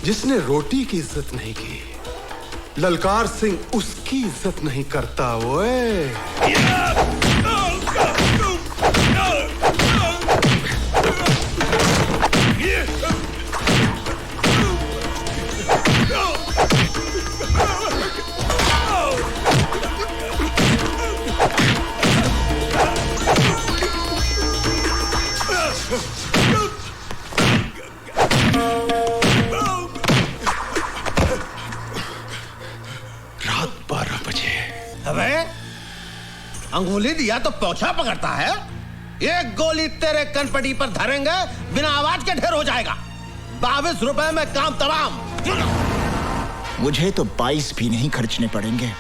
जिसने रोटी की इज्जत नहीं की, ललकार सिंह उसकी इज्जत नहीं करता। ओए रात 12 बजे। अबे अंगुली दिया तो पोछा पकड़ता है। एक गोली तेरे कनपटी पर धरेंगे, बिना आवाज के ढेर हो जाएगा। 22 रुपए में काम तमाम। मुझे तो 22 भी नहीं खर्चने पड़ेंगे।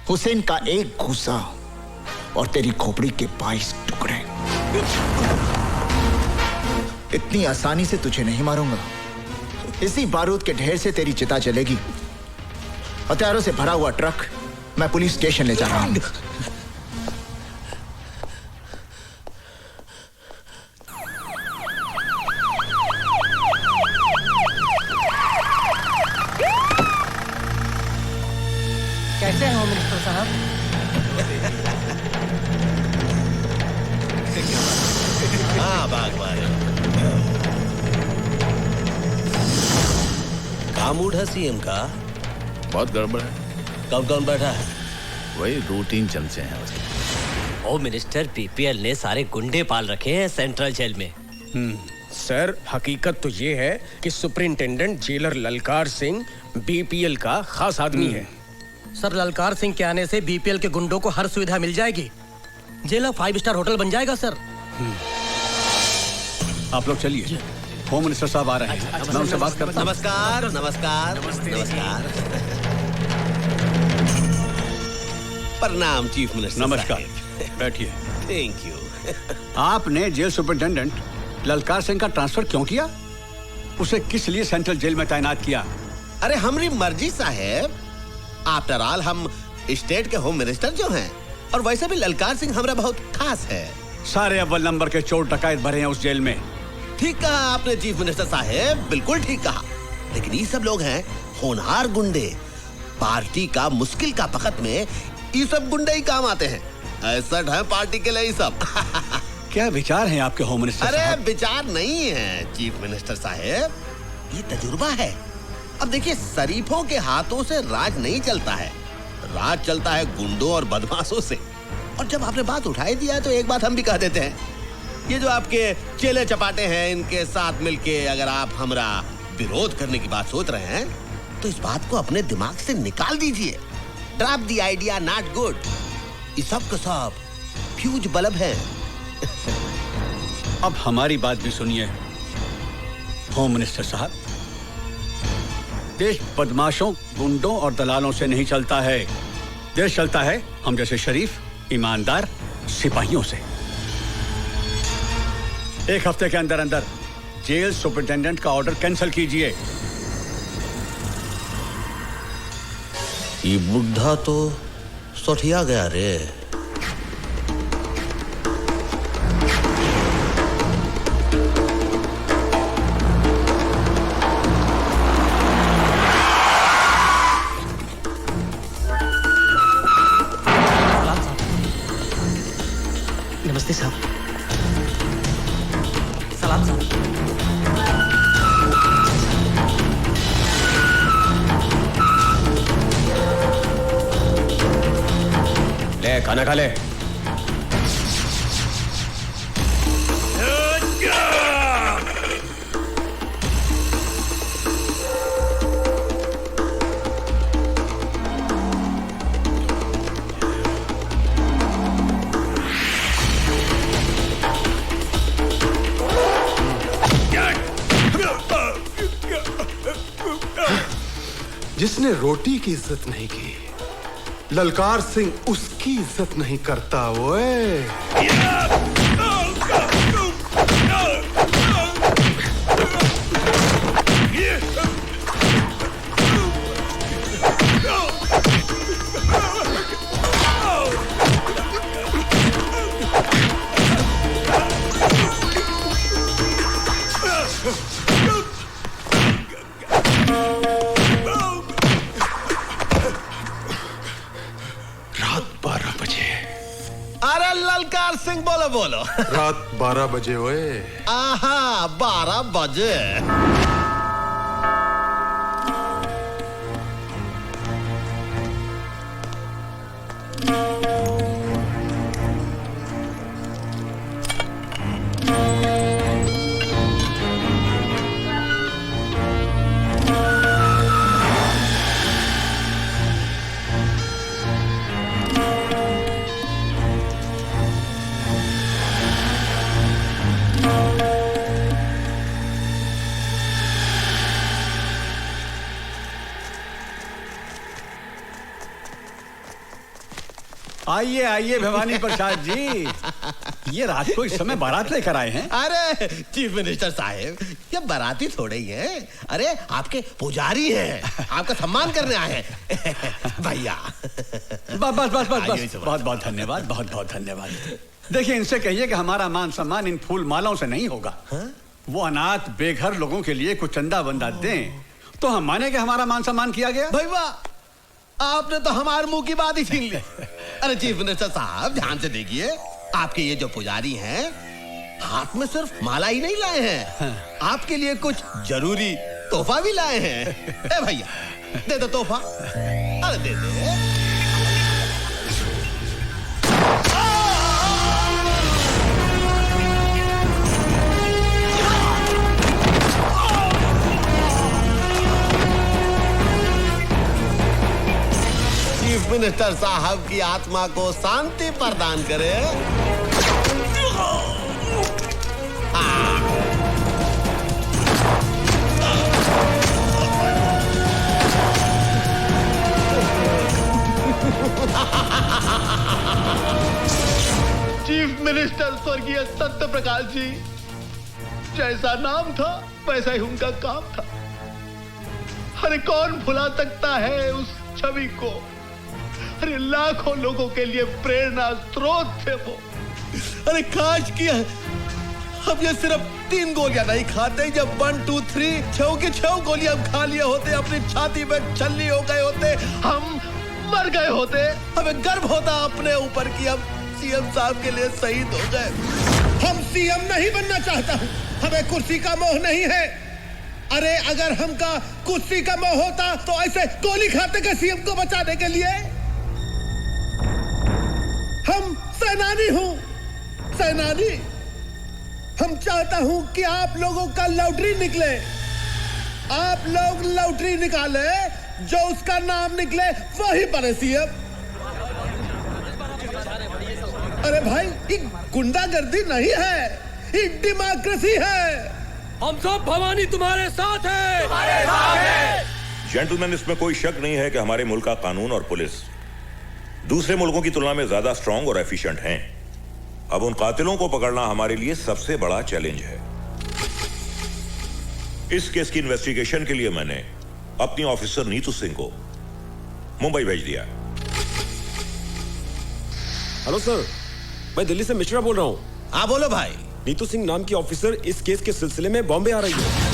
हुसैन का एक घूसा और तेरी खोपड़ी के 22 टुकड़े। इतनी आसानी से तुझे नहीं मारूंगा। इसी बारूद के ढेर से तेरी चिता चलेगी। हथियारों से भरा हुआ ट्रक मैं पुलिस स्टेशन ले जा रहा हूं। कैसे हैं मिनिस्टर साहब? हाँ बाग क्या मूड है सीएम का? बहुत गड़बड़ है। कौन कौन बैठा है? वही रूटीन चलते हैं उसके। ओ मिनिस्टर, बीपीएल ने सारे गुंडे पाल रखे हैं सेंट्रल जेल में। सर, हकीकत तो ये है कि सुपरिंटेंडेंट जेलर ललकार सिंह बीपीएल का खास आदमी है। सर, ललकार सिंह के आने से बीपीएल के गुंडों को हर सुविधा मिल जाएगी। जेल 5 स्टार होटल बन जाएगा सर। आप लोग चलिए, होम मिनिस्टर साहब आ रहे हैं। मैं उनसे बात करता हूं। नमस्कार नमस्कार नमस्कार। प्रणाम चीफ मिनिस्टर। नमस्कार, बैठिए। Thank you. आपने जेल सुपरिंटेंडेंट ललकार सिंह का ट्रांसफर क्यों किया? उसे किस लिए सेंट्रल जेल में तैनात किया? अरे हमारी मर्जी साहेब। आफ्टर ऑल हम स्टेट के होम मिनिस्टर जो हैं, और वैसे भी ललकार सिंह हमारा बहुत खास है। सारे अव्वल नंबर के चोर डकैत भरे हैं उस जेल में। ठीक कहा आपने चीफ मिनिस्टर साहेब, बिल्कुल ठीक कहा। लेकिन ये सब लोग हैं होनहार गुंडे। पार्टी का मुश्किल का वक्त में ये सब गुंडे ही काम आते हैं। ऐसा है पार्टी के लिए ये सब। क्या विचार हैं आपके होम मिनिस्टर अरे साहब? विचार नहीं है चीफ मिनिस्टर साहेब, ये तजुर्बा है। अब देखिए, शरीफों के हाथों से राज नहीं चलता है, राज चलता है गुंडों और बदमाशों से। और जब आपने बात उठाई दिया है तो एक बात हम भी कह देते हैं, ये जो आपके चेले चपाटे हैं, इनके साथ मिलके अगर आप हमारा विरोध करने की बात सोच रहे हैं तो इस बात को अपने दिमाग से निकाल दीजिए। Drop the idea, not good. ये सब का सब फ्यूज बल्ब है। अब हमारी बात भी सुनिए होम मिनिस्टर साहब। देश बदमाशों, गुंडों और दलालों से नहीं चलता है। देश चलता है हम जैसे शरीफ, ईमानदार सिपाहियों से। एक हफ्ते के अंदर अंदर जेल सुपरिंटेंडेंट का ऑर्डर कैंसिल कीजिए। ये बुढ़ा तो सठिया गया रे। नमस्ते साहब। सलाम साहब। ले खाना खा ले। जिसने रोटी की इज्जत नहीं की, ललकार सिंह उसकी इज्जत नहीं करता। ओए बोलो। रात 12 बजे ओए। आहा, 12 बजे। आइए आइए भवानी प्रसाद जी, ये रात को इस समय बारात लेकर आए हैं। अरे चीफ मिनिस्टर साहब, ये बाराती थोड़े ही हैं। अरे आपके पुजारी हैं, आपका सम्मान करने आए हैं। भैया बस बस बस बस बस, बहुत बहुत धन्यवाद, बहुत बहुत धन्यवाद। देखिए, इनसे कहिए कि हमारा मान सम्मान इन फूल मालाओं से नहीं होगा। वो अनाथ बेघर लोगों के लिए कुछ चंदा बंदा दें तो हम माने कि हमारा मान सम्मान किया गया। भाई वाह, आपने तो हमारे मुंह की बात ही छीन ली। अरे चीफ मिनिस्टर साहब, ध्यान से देखिए, आपके ये जो पुजारी हैं, हाथ में सिर्फ माला ही नहीं लाए हैं, आपके लिए कुछ जरूरी तोहफा भी लाए हैं। ए भैया, दे दो तोहफा। अरे दे दे। चीफ मिनिस्टर साहब की आत्मा को शांति प्रदान करे। चीफ मिनिस्टर स्वर्गीय सत्य प्रकाश जी, जैसा नाम था वैसा ही उनका काम था। अरे कौन भुला सकता है उस छवि को। अरे लाखों लोगों के लिए प्रेरणा स्रोत थे वो। अरे काश की हम ये सिर्फ 3 गोलियां नहीं खाते, जब 1 2 3 6 की 6 गोलियां खा लिए होते, अपनी छाती में छल्ली हो गए होते, हम मर गए होते। हमें गर्व होता अपने ऊपर कि हम सीएम साहब के लिए शहीद हो गए। हम सीएम नहीं बनना चाहता हूं, हमें कुर्सी का मोह नहीं है। अरे अगर हमका कुर्सी का मोह होता तो ऐसे गोली खाते के सीएम को बचाने के लिए। हम सेनानी हूं, सेनानी। हम चाहता हूं कि आप लोगों का लॉटरी निकले, आप लोग लॉटरी निकाले, जो उसका नाम निकले वही बने सीएम। अरे भाई, ये गुंडागर्दी नहीं है, ये डेमोक्रेसी है। हम सब भवानी तुम्हारे साथ है। जेंटलमैन, इसमें कोई शक नहीं है कि हमारे मुल्क का कानून और पुलिस दूसरे मुल्कों की तुलना में ज्यादा स्ट्रांग और एफिशिएंट हैं। अब उन कातिलों को पकड़ना हमारे लिए सबसे बड़ा चैलेंज है। इस केस की इन्वेस्टिगेशन के लिए मैंने अपनी ऑफिसर नीतू सिंह को मुंबई भेज दिया। हेलो सर, मैं दिल्ली से मिश्रा बोल रहा हूँ। हाँ बोलो भाई। नीतू सिंह नाम की ऑफिसर इस केस के सिलसिले में बॉम्बे आ रही है।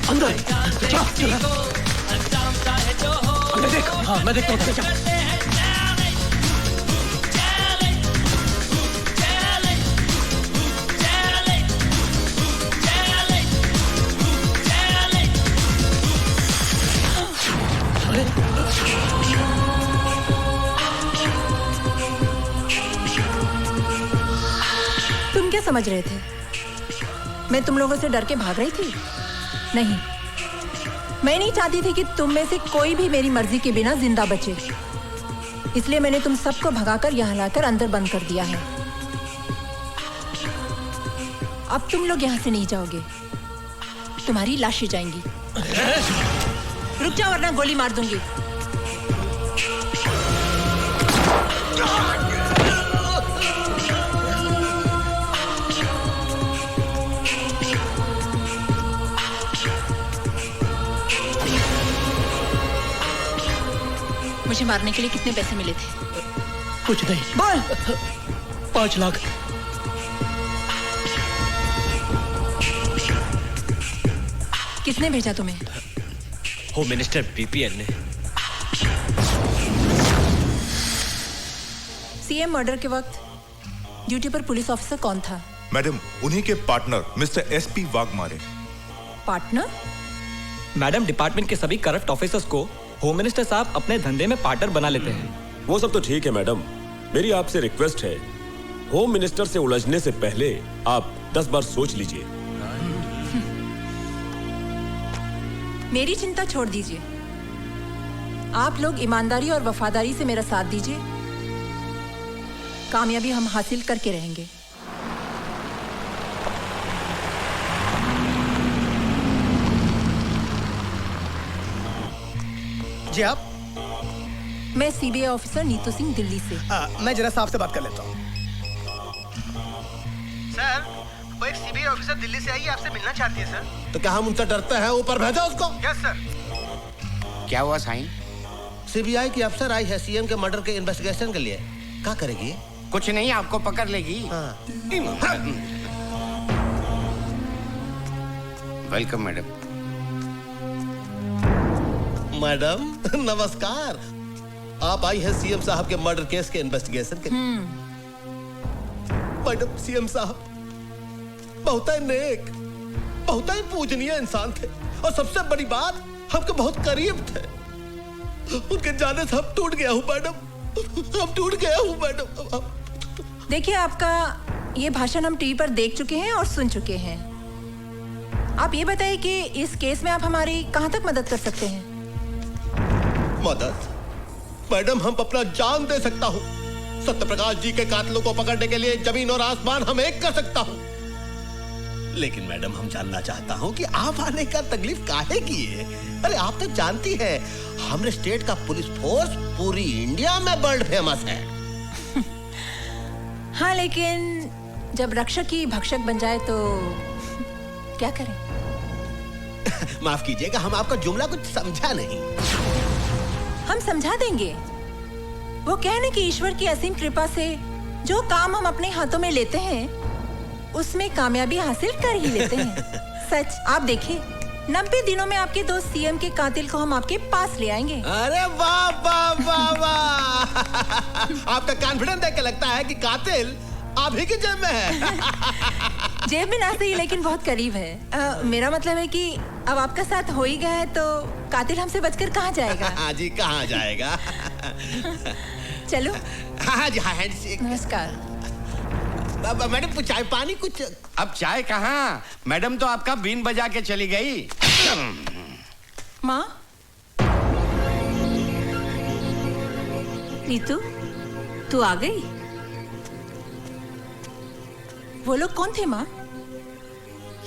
अंदर देख। हाँ मैं देखता हूँ। तुम क्या समझ रहे थे? मैं तुम लोगों से डर के भाग रही थी? नहीं, मैं नहीं चाहती थी कि तुम में से कोई भी मेरी मर्जी के बिना जिंदा बचे। इसलिए मैंने तुम सबको भगाकर यहाँ लाकर अंदर बंद कर दिया है। अब तुम लोग यहाँ से नहीं जाओगे, तुम्हारी लाशें जाएंगी। रुक जाओ वरना गोली मार दूंगी। मुझे मारने के लिए कितने पैसे मिले थे? कुछ नहीं। बोल। 5 लाख। किसने भेजा तुम्हें? होम मिनिस्टर बीपीएल ने। सीएम मर्डर के वक्त ड्यूटी पर पुलिस ऑफिसर कौन था? मैडम, उन्हीं के partner mister SP Waghmare. Partner? Madam, department के सभी करप्ट ऑफिसर्स को होम मिनिस्टर साहब अपने धंधे में पार्टनर बना लेते हैं। वो सब तो ठीक है मैडम, मेरी आपसे रिक्वेस्ट है, होम मिनिस्टर से उलझने से पहले आप 10 बार सोच लीजिए। मेरी चिंता छोड़ दीजिए। आप लोग ईमानदारी और वफादारी से मेरा साथ दीजिए, कामयाबी हम हासिल करके रहेंगे। जी आप? मैं सीबीआई ऑफिसर नीतू सिंह, दिल्ली से। मैं जरा साहब से बात कर लेता हूँ। सर, वो एक सीबीआई ऑफिसर दिल्ली से आई है, आपसे मिलना चाहती है सर। तो क्या हम उनसे डरते हैं? ऊपर भेजा उसको। Yes sir. क्या हुआ साईं? सीबीआई की अफसर आई है सीएम के मर्डर के इन्वेस्टिगेशन के लिए। क्या करेगी? कुछ नहीं, आपको पकड़ लेगी। Welcome madam. मैडम नमस्कार। आप आई हैं सीएम साहब के मर्डर केस के इन्वेस्टिगेशन के लिए। मैडम, सीएम साहब बहुत ही नेक, बहुत ही पूजनीय इंसान थे और सबसे बड़ी बात, हमके बहुत करीब थे। उनके जाने से हम टूट गया हूँ मैडम, हम टूट गया हूँ मैडम। देखिए, आपका ये भाषण हम टीवी पर देख चुके हैं और सुन चुके हैं। आप ये बताइए कि इस केस में आप हमारी कहां तक मदद कर सकते हैं? मदद? मैडम, हम अपना जान दे सकता हूँ। सत्यप्रकाश जी के कातिलों को पकड़ने के लिए जमीन और आसमान हम एक कर सकता हूँ। लेकिन मैडम, हम जानना चाहता हूँ कि आप आने का तकलीफ काहे की है? अरे आप तो जानती हैं, हमारे स्टेट का पुलिस फोर्स पूरी इंडिया में वर्ल्ड फेमस है। हाँ, लेकिन जब रक्षक ही भक्षक बन जाए तो क्या करें? माफ कीजिएगा, हम आपका जुमला कुछ समझा नहीं। हम समझा देंगे। वो कहने कि ईश्वर की असीम कृपा से जो काम हम अपने हाथों में लेते हैं उसमें कामयाबी हासिल कर ही लेते हैं। सच, आप देखिए, 90 दिनों में आपके दोस्त सीएम के कातिल को हम आपके पास ले आएंगे। अरे वाह वाह वाह वाह! आपका कॉन्फिडेंस देख के लगता है कि कातिल आप ही की जेब में है। जेब में ना सही, लेकिन बहुत करीब है। मेरा मतलब है कि अब आपका साथ हो ही गया है तो कातिल हमसे बचकर कहाँ जाएगा? हाँ जी, कहाँ जाएगा? चलो। हाँ जी, हाँ हैंडशेक। नमस्कार। मैडम, कुछ चाय पानी कुछ? अब चाय कहाँ, मैडम तो आपका बीन बजा के चली गई। माँ? नीतू, तू आ गई? वो लोग कौन थे माँ?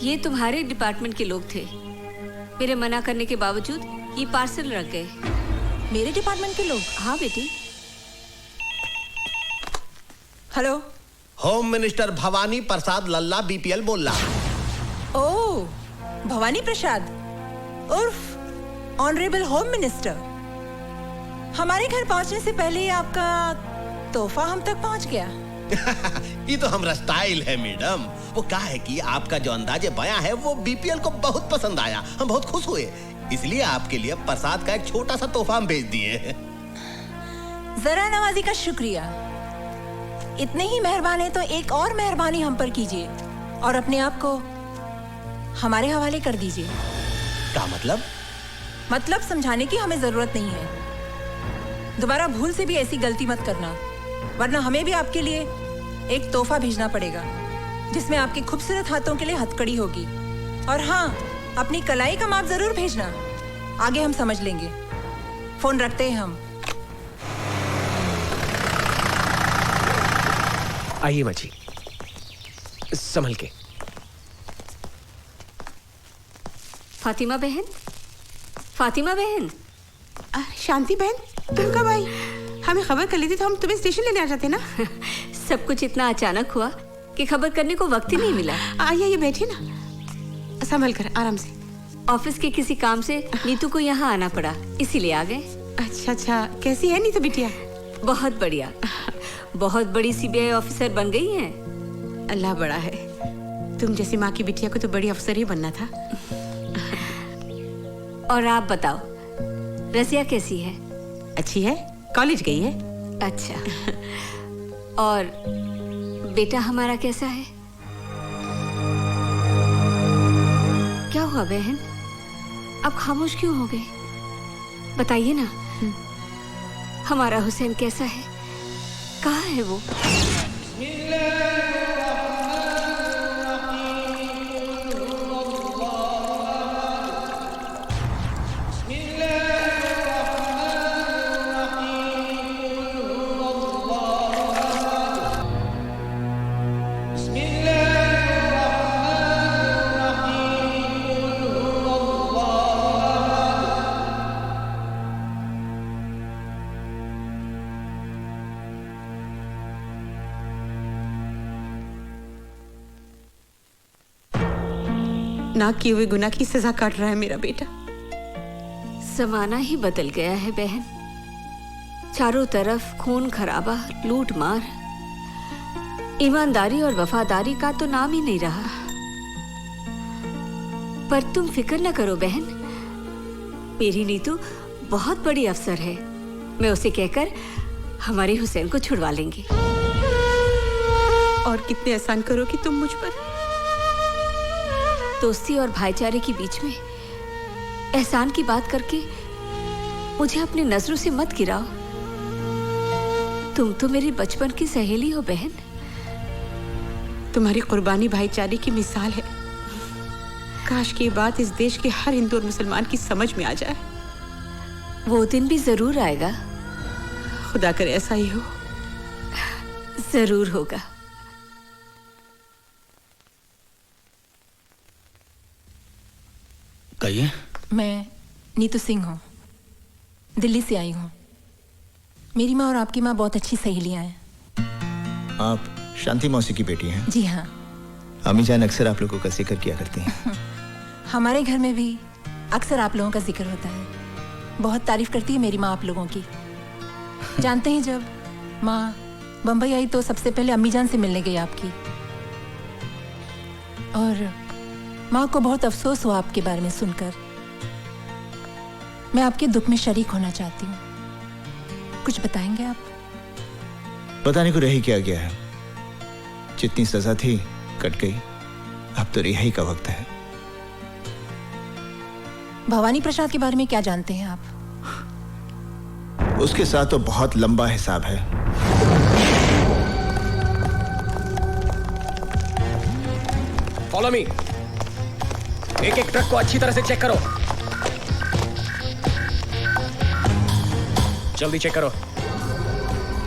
ये तुम्हारे डिपार्टमेंट के लोग थे। मेरे मना करने के बावजूद ये पार्सल रख गए। मेरे डिपार्टमेंट के लोग? हाँ बेटी। हेलो, होम मिनिस्टर भवानी प्रसाद लल्ला बीपीएल बोल रहा। ओह, भवानी प्रसाद उर्फ ऑनरेबल होम मिनिस्टर। हमारे घर पहुंचने से पहले ही आपका तोहफा हम तक पहुंच गया। ये तो हमारा स्टाइल है मैडम। वो क्या है कि आपका जो अंदाजे बयां है वो बीपीएल को बहुत पसंद आया, हम बहुत खुश हुए, इसलिए आपके लिए प्रसाद का एक छोटा सा तोहफा हम भेज दिए। जरा नवाजी का शुक्रिया। इतने ही मेहरबान है तो एक और मेहरबानी हम पर कीजिए और अपने आप को हमारे हवाले कर दीजिए। क्या मतलब? मतलब समझाने की हमें जरूरत नहीं है। दोबारा भूल से भी ऐसी गलती मत करना, वरना हमें भी आपके लिए एक तोहफा भेजना पड़ेगा जिसमें आपके खूबसूरत हाथों के लिए हथकड़ी होगी। और हाँ, अपनी कलाई का माप जरूर भेजना, आगे हम समझ लेंगे। फोन रखते हैं हम। आइए माँ जी, संभल के। फातिमा बहन, फातिमा बहन। शांति बहन, तुम कब आई? हमें खबर कर ली थी तो हम तुम्हें स्टेशन लेने आ जाते ना। सब कुछ इतना अचानक हुआ कि खबर करने को वक्त ही नहीं मिला। आइए बैठिए ना, संभल कर, आराम से। ऑफिस के किसी काम से नीतू को यहाँ आना पड़ा, इसीलिए आ गए। अच्छा। अच्छा अच्छा, कैसी है नीतू बिटिया? बहुत बढ़िया, बहुत बड़ी सीबीआई ऑफिसर बन गई हैं। अल्लाह बड़ा है, तुम जैसी माँ की बिटिया को तो बड़ी अफसर ही बनना था। और आप बताओ, रजिया कैसी है? अच्छी है, कॉलेज गई है। अच्छा, और बेटा हमारा कैसा है? क्या हुआ बहन, आप खामोश क्यों हो गए? बताइए ना, हमारा हुसैन कैसा है? कहाँ है वो? ना किए हुए गुनाह की सजा काट रहा है मेरा बेटा। जमाना ही बदल गया है बहन, चारों तरफ खून खराबा, लूट मार, ईमानदारी और वफादारी का तो नाम ही नहीं रहा। पर तुम फिक्र न करो बहन, मेरी नीतू बहुत बड़ी अफसर है, मैं उसे कहकर हमारे हुसैन को छुड़वा लेंगे। और कितने एहसान करोगी तुम मुझ पर। दोस्ती और भाईचारे के बीच में एहसान की बात करके मुझे अपनी नजरों से मत गिराओ। तुम तो मेरी बचपन की सहेली हो बहन। तुम्हारी कुर्बानी भाईचारे की मिसाल है। काश की ये बात इस देश के हर हिंदू और मुसलमान की समझ में आ जाए। वो दिन भी जरूर आएगा। खुदा करे ऐसा ही हो। जरूर होगा। कहिए। मैं नीतू सिंह हूँ, दिल्ली से आई हूँ। मेरी माँ और आपकी माँ बहुत अच्छी सहेलियाँ हैं। आप शांति मौसी की बेटी हैं? जी हाँ। अम्मी जान अक्सर आप लोगों का जिक्र किया करती हैं। हमारे घर में भी अक्सर आप लोगों का जिक्र होता है। बहुत तारीफ करती है मेरी माँ आप लोगों की। जानते हैं, जब माँ बम्बई आई तो सबसे पहले अम्मी जान से मिलने गई आपकी, और माँ को बहुत अफसोस हुआ आपके बारे में सुनकर। मैं आपके दुख में शरीक होना चाहती हूँ। कुछ बताएंगे आप? बताने को रही क्या गया है। जितनी सजा थी कट गई, अब तो रिहाई का वक्त है। भवानी प्रसाद के बारे में क्या जानते हैं आप? उसके साथ तो बहुत लंबा हिसाब है। Follow me. एक एक ट्रक को अच्छी तरह से चेक करो। जल्दी चेक करो,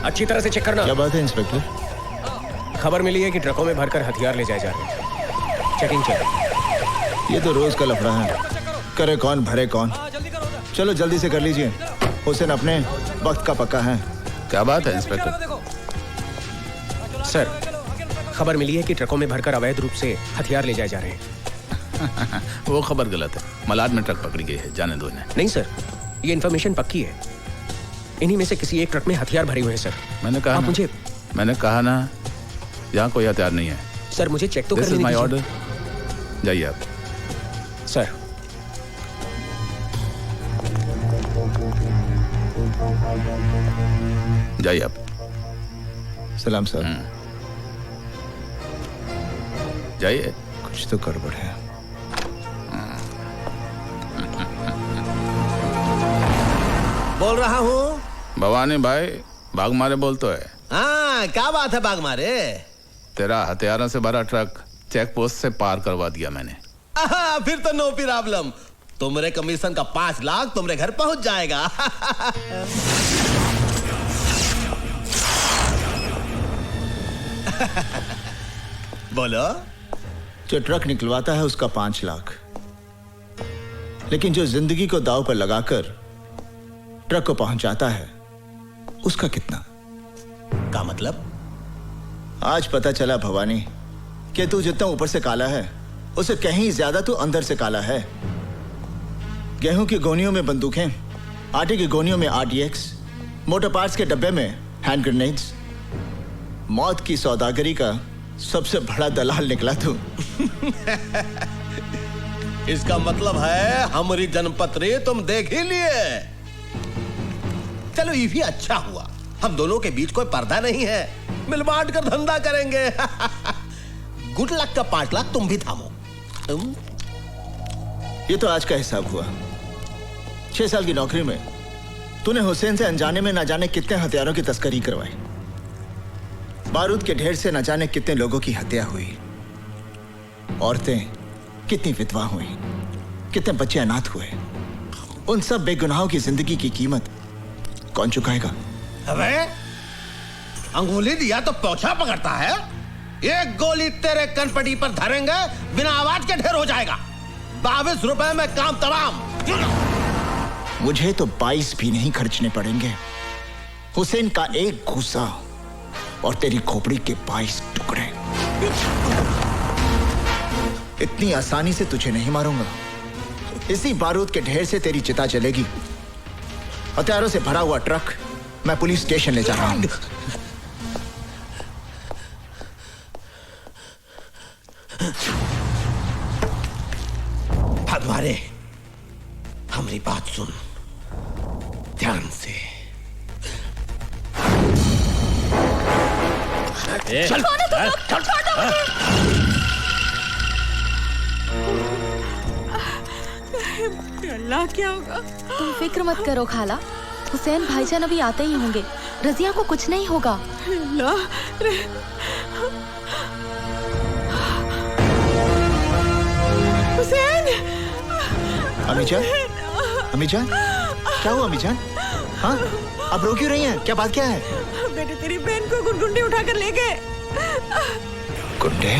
अच्छी तरह से चेक करना। क्या बात है इंस्पेक्टर? खबर मिली है कि ट्रकों में भरकर हथियार ले जाए जा रहे हैं। Checking check. ये तो रोज का लफड़ा है। करे कौन भरे कौन। चलो जल्दी से कर लीजिए। हुसैन अपने वक्त का पक्का है। क्या बात है इंस्पेक्टर? सर, खबर मिली है कि ट्रकों में भरकर अवैध रूप से हथियार ले जाए जा रहे हैं। वो खबर गलत है। मलाड में ट्रक पकड़ी गई है, जाने दो इन्हें। नहीं सर, ये इन्फॉर्मेशन पक्की है। इन्हीं में से किसी एक ट्रक में हथियार भरे हुए हैं सर। मैंने कहा ना यहाँ कोई हथियार नहीं है। सर मुझे चेक तो करने दीजिए। This is my order. जाइए आप। सर जाइए आप। सलाम सर। जाइए। कुछ तो गड़बड़ है। बोल रहा हूँ। भवानी भाई, भाग मारे बोल तो है। हाँ, क्या बात है भाग मारे? तेरा हथियारों से भरा ट्रक चेक पोस्ट से पार करवा दिया मैंने। फिर तो नो प्रॉब्लम। तुम्हारे कमीशन का 5 लाख तुम्हारे घर पहुंच जाएगा। बोलो। जो ट्रक निकलवाता है उसका 5 लाख, लेकिन जो जिंदगी को दांव पर लगाकर ट्रक को पहुंचाता है उसका कितना? का मतलब? आज पता चला भवानी कि तू जितना ऊपर से काला है उससे कहीं ज्यादा तू अंदर से काला है। गेहूं की गोनियों में बंदूकें आटे की गोनियों में RDX, मोटर पार्ट्स के डब्बे में हैंड ग्रेनेड्स। मौत की सौदागरी का सबसे बड़ा दलाल निकला तू। इसका मतलब है हमारी जनपत्री तुम देख ही लिए। चलो ये भी अच्छा हुआ, हम दोनों के बीच कोई पर्दा नहीं है, मिल बांट कर धंधा करेंगे। गुड लक का 5 लाख तुम भी थामो। ये तो आज का हिसाब हुआ। 6 साल की नौकरी में तूने हुसैन से अनजाने में न जाने कितने हथियारों की तस्करी करवाई। बारूद के ढेर से न जाने कितने लोगों की हत्या हुई। औरतें कितनी विधवा हुई, कितने बच्चे अनाथ हुए। उन सब बेगुनाहों की जिंदगी की कीमत कौन चुकाएगा? अबे अंगुली दिया तो पोछा पकड़ता है। एक गोली तेरे कनपटी पर धरेंगे, बिना आवाज के ढेर हो जाएगा। 22 रुपए में काम तमाम। मुझे तो 22 भी नहीं खर्चने पड़ेंगे। हुसैन का एक घूसा और तेरी खोपड़ी के 22 टुकड़े। इतनी आसानी से तुझे नहीं मारूंगा। इसी बारूद के ढेर से तेरी चिता चलेगी। हथियारों से भरा हुआ ट्रक मैं पुलिस स्टेशन ले जा रहा हूं। भगवाने, हमारी बात सुन ध्यान से। चल, अल्लाह क्या होगा? तुम फिक्र मत करो खाला, हुसैन भाईजान अभी आते ही होंगे। रजिया को कुछ नहीं होगा। हुसैन! अमीजान, अमीजान, क्या हुआ अमीजान? हाँ, अब रो क्यों रही हैं? क्या बात क्या है? बेटे तेरी बहन को गुंडे उठाकर ले गए। गुंडे?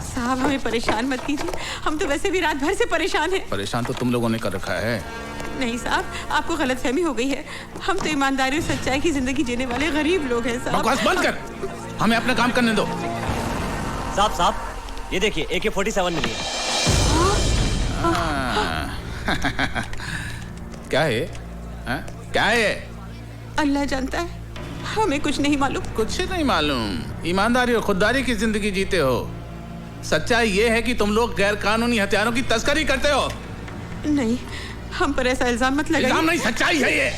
साहब हमें परेशान मत कीजिए, हम तो वैसे भी रात भर से परेशान हैं। परेशान तो तुम लोगों ने कर रखा है। नहीं साहब, आपको गलतफहमी हो गई है। हम तो ईमानदारी और सच्चाई की जिंदगी जीने वाले गरीब लोग हैं साहब। बकवास बंद कर, हमें अपना काम करने दो। साहब, ये देखिए AK-47 मिली है। क्या है? क्या है? अल्लाह जानता है, हमें कुछ नहीं मालूम। कुछ नहीं मालूम? ईमानदारी और खुददारी की जिंदगी जीते हो। सच्चाई ये है कि तुम लोग गैर कानूनी हथियारों की तस्करी करते हो। नहीं, हम पर ऐसा इल्जाम मत लगाइए। इल्जाम नहीं, सच्चाई है ये।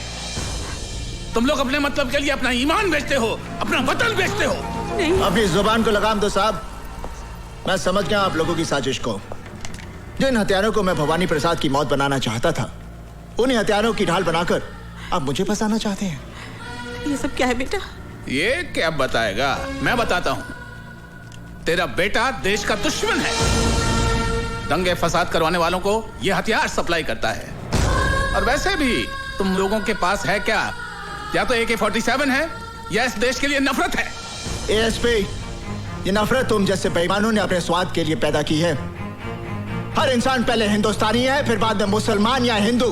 तुम लोग अपने मतलब के लिए अपना ईमान बेचते हो, अपना वतन बेचते हो। नहीं। अपनी जुबान को लगाम दो साहब। मैं समझ गया आप लोगों की साजिश को। जिन हथियारों को मैं भवानी प्रसाद की मौत बनाना चाहता था, उन्हीं हथियारों की ढाल बनाकर आप मुझे फंसाना चाहते हैं। ये सब क्या है बेटा? ये क्या बताएगा? मैं बताता हूँ। तेरा बेटा देश का दुश्मन है। दंगे फसाद करवाने वालों को ये हथियार सप्लाई करता है। और वैसे भी तुम लोगों के पास है क्या? या तो AK-47 है या इस देश के लिए नफरत है। ASP, ये नफरत तुम जैसे बेईमानों ने अपने स्वाद के लिए पैदा की है। हर इंसान पहले हिंदुस्तानी है, फिर बाद में मुसलमान या हिंदू।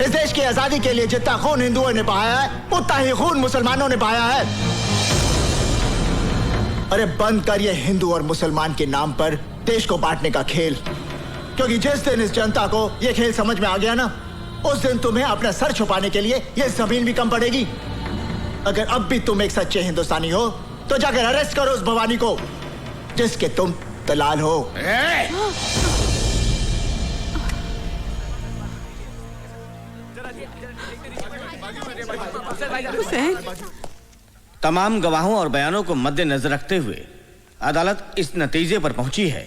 इस देश की आजादी के लिए जितना खून हिंदुओं ने बहाया है उतना ही खून मुसलमानों ने बहाया है। अरे बंद कर ये हिंदू और मुसलमान के नाम पर देश को बांटने का खेल, क्योंकि जिस दिन इस जनता को ये खेल समझ में आ गया ना, उस दिन तुम्हें अपना सर छुपाने के लिए ये जमीन भी कम पड़ेगी। अगर अब भी तुम एक सच्चे हिंदुस्तानी हो तो जाकर अरेस्ट करो उस भवानी को जिसके तुम दलाल हो। तमाम गवाहों और बयानों को मद्देनजर रखते हुए अदालत इस नतीजे पर पहुंची है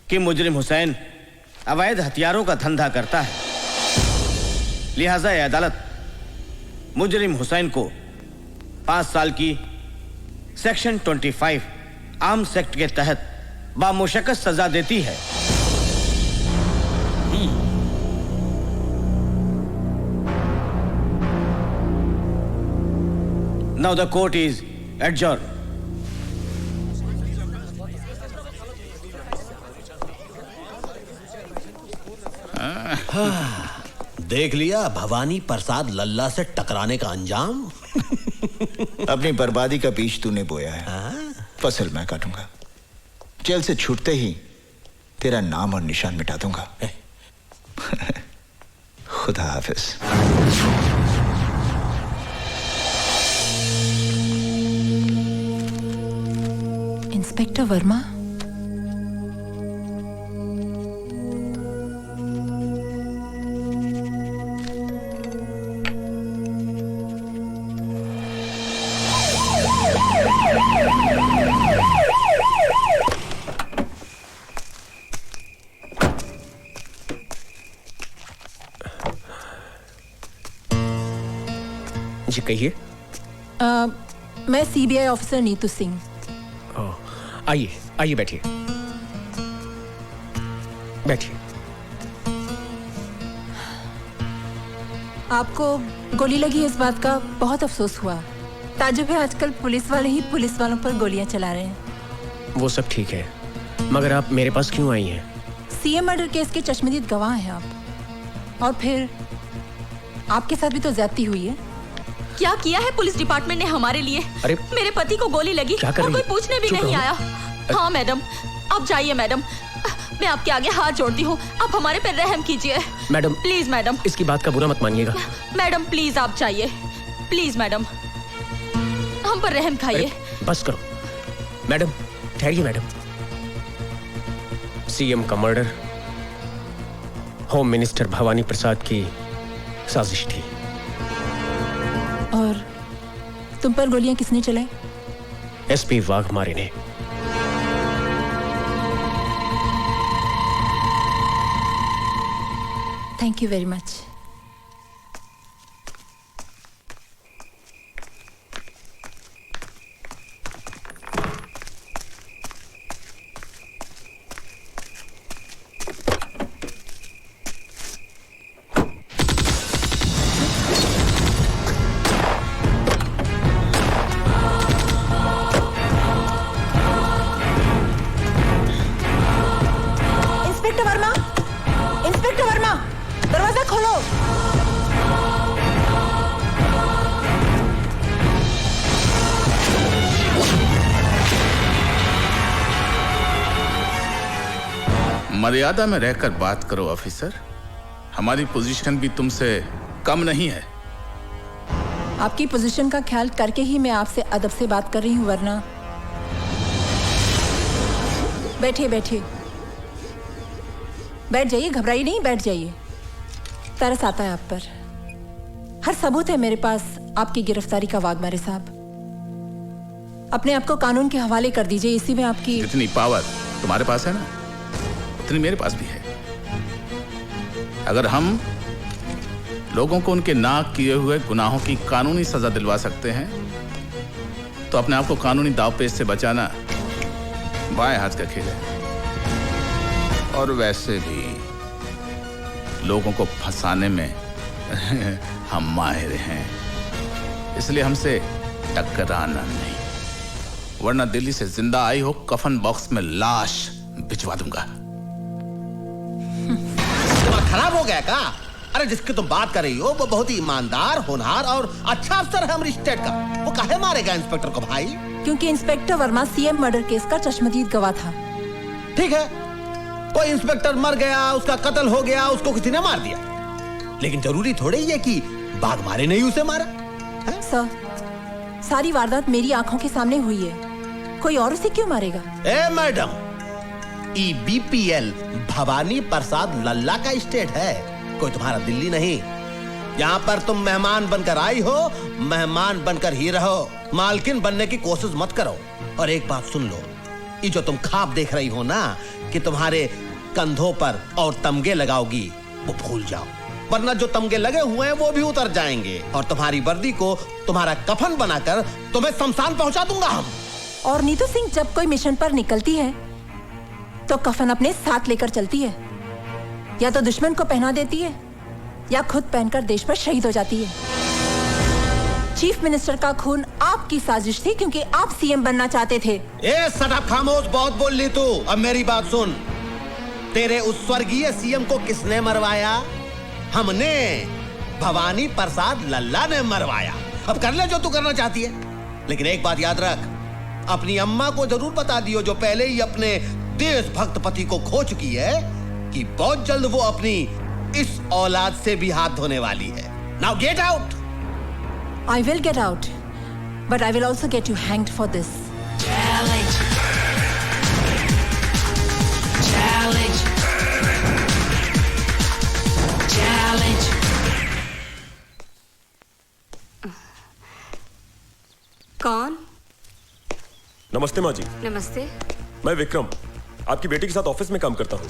कि मुजरिम हुसैन अवैध हथियारों का धंधा करता है। लिहाजा यह अदालत मुजरिम हुसैन को 5 साल की सेक्शन 25 आर्म्स एक्ट के तहत बामुशक्कत सजा देती है। Now the court is adjourned. देख लिया भवानी प्रसाद लल्ला से टकराने का अंजाम। अपनी बर्बादी का बीज तूने बोया है, फसल मैं काटूंगा। जेल से छूटते ही तेरा नाम और निशान मिटा दूंगा। खुदा हाफिज। इंस्पेक्टर वर्मा, जी कहिए। मैं सीबीआई ऑफिसर नीतू सिंह। आइए आइए, बैठिए बैठिए। आपको गोली लगी इस बात का बहुत अफसोस हुआ। ताजुब है, आजकल पुलिस वाले ही पुलिस वालों पर गोलियां चला रहे हैं। वो सब ठीक है, मगर आप मेरे पास क्यों आई हैं? सीएम मर्डर केस के चश्मदीद गवाह हैं आप, और फिर आपके साथ भी तो ज्यादती हुई है। क्या किया है पुलिस डिपार्टमेंट ने हमारे लिए? अरे मेरे पति को गोली लगी और कोई पूछने भी नहीं आया। हाँ मैडम, आप जाइए मैडम, मैं आपके आगे हाथ जोड़ती हूँ, आप हमारे पर रहम कीजिए मैडम। प्लीज मैडम, इसकी बात का बुरा मत मानिएगा। मैडम प्लीज आप जाइए, प्लीज मैडम, हम पर रहम खाइए। बस करो मैडम, ठहरिए मैडम। सीएम का मर्डर होम मिनिस्टर भवानी प्रसाद की साजिश थी। और तुम पर गोलियां किसने चलाई? एसपी वाघमारे ने। Thank you very much. Inspector Verma, दरवाजा खोलो। मर्यादा में रहकर बात करो ऑफिसर, हमारी पोजीशन भी तुमसे कम नहीं है। आपकी पोजीशन का ख्याल करके ही मैं आपसे अदब से बात कर रही हूँ, वरना। बैठिए बैठिए, बैठ जाइए, घबराइए नहीं, बैठ जाइए। तरस आता है आप पर। हर सबूत है मेरे पास आपकी गिरफ्तारी का, वाघमारे साहब। अपने आप को कानून के हवाले कर दीजिए, इसी में आपकी जितनी पावर तुम्हारे पास है ना, उतनी मेरे पास भी है। अगर हम लोगों को उनके नाक किए हुए गुनाहों की कानूनी सजा दिलवा सकते हैं, तो अपने आप को कानूनी दावपेच से बचाना बाएं हाथ का खेल है। और वैसे भी लोगों को फंसाने में हम माहिर हैं, इसलिए हमसे टकराना नहीं, वरना दिल्ली से जिंदा आई हो कफन बॉक्स में लाश भिजवा दूंगा। खराब हो गया का? अरे जिसकी तुम बात कर रही हो वो बहुत ही ईमानदार, होनहार और अच्छा अफसर है हमारी स्टेट का। वो काहे मारेगा इंस्पेक्टर को भाई? क्योंकि inspector Verma CM murder case का चश्मदीद गवाह था। ठीक है, कोई इंस्पेक्टर मर गया, उसका कत्ल हो गया, उसको किसी ने मार दिया, लेकिन जरूरी थोड़े ही है कि बाघमारे ने ही उसे मारा। सर, सारी वारदात मेरी आंखों के सामने हुई है, कोई और उसे क्यों मारेगा? ए मैडम, बीपीएल भवानी प्रसाद लल्ला का स्टेट है, कोई तुम्हारा दिल्ली नहीं। यहाँ पर तुम मेहमान बनकर आई हो, मेहमान बनकर ही रहो, मालकिन बनने की कोशिश मत करो। और एक बात सुन लो, ये जो तुम ख्वाब देख रही हो ना कि तुम्हारे कंधों पर और तमगे लगाओगी, वो भूल जाओ, वरना जो तमगे लगे हुए हैं वो भी उतर जाएंगे और तुम्हारी वर्दी को तुम्हारा कफन बनाकर तुम्हें शमशान पहुंचा दूंगा हम। और नीतू सिंह जब कोई मिशन पर निकलती है तो कफन अपने साथ लेकर चलती है, या तो दुश्मन को पहना देती है या खुद पहनकर देश पर शहीद हो जाती है। चीफ मिनिस्टर का खून आपकी साजिश थी क्योंकि आप सीएम बनना चाहते थे। ए सटअप, खामोश, बहुत बोल ली तू। अब मेरी बात सुन, तेरे उस स्वर्गीय सीएम को किसने मरवाया? हमने, भवानी प्रसाद लल्ला ने मरवाया। अब कर ले जो तू करना चाहती है, लेकिन एक बात याद रख, अपनी अम्मा को जरूर बता दियो, जो पहले ही अपने देशभक्त पति को खो चुकी है, कि बहुत जल्द वो अपनी इस औलाद से भी हाथ धोने वाली है। Now get out. I will get out, but I will also get you hanged for this. Challenge. Challenge. Challenge. कौन? नमस्ते माँ जी। नमस्ते। मैं विक्रम, आपकी बेटी के साथ ऑफिस में काम करता हूँ।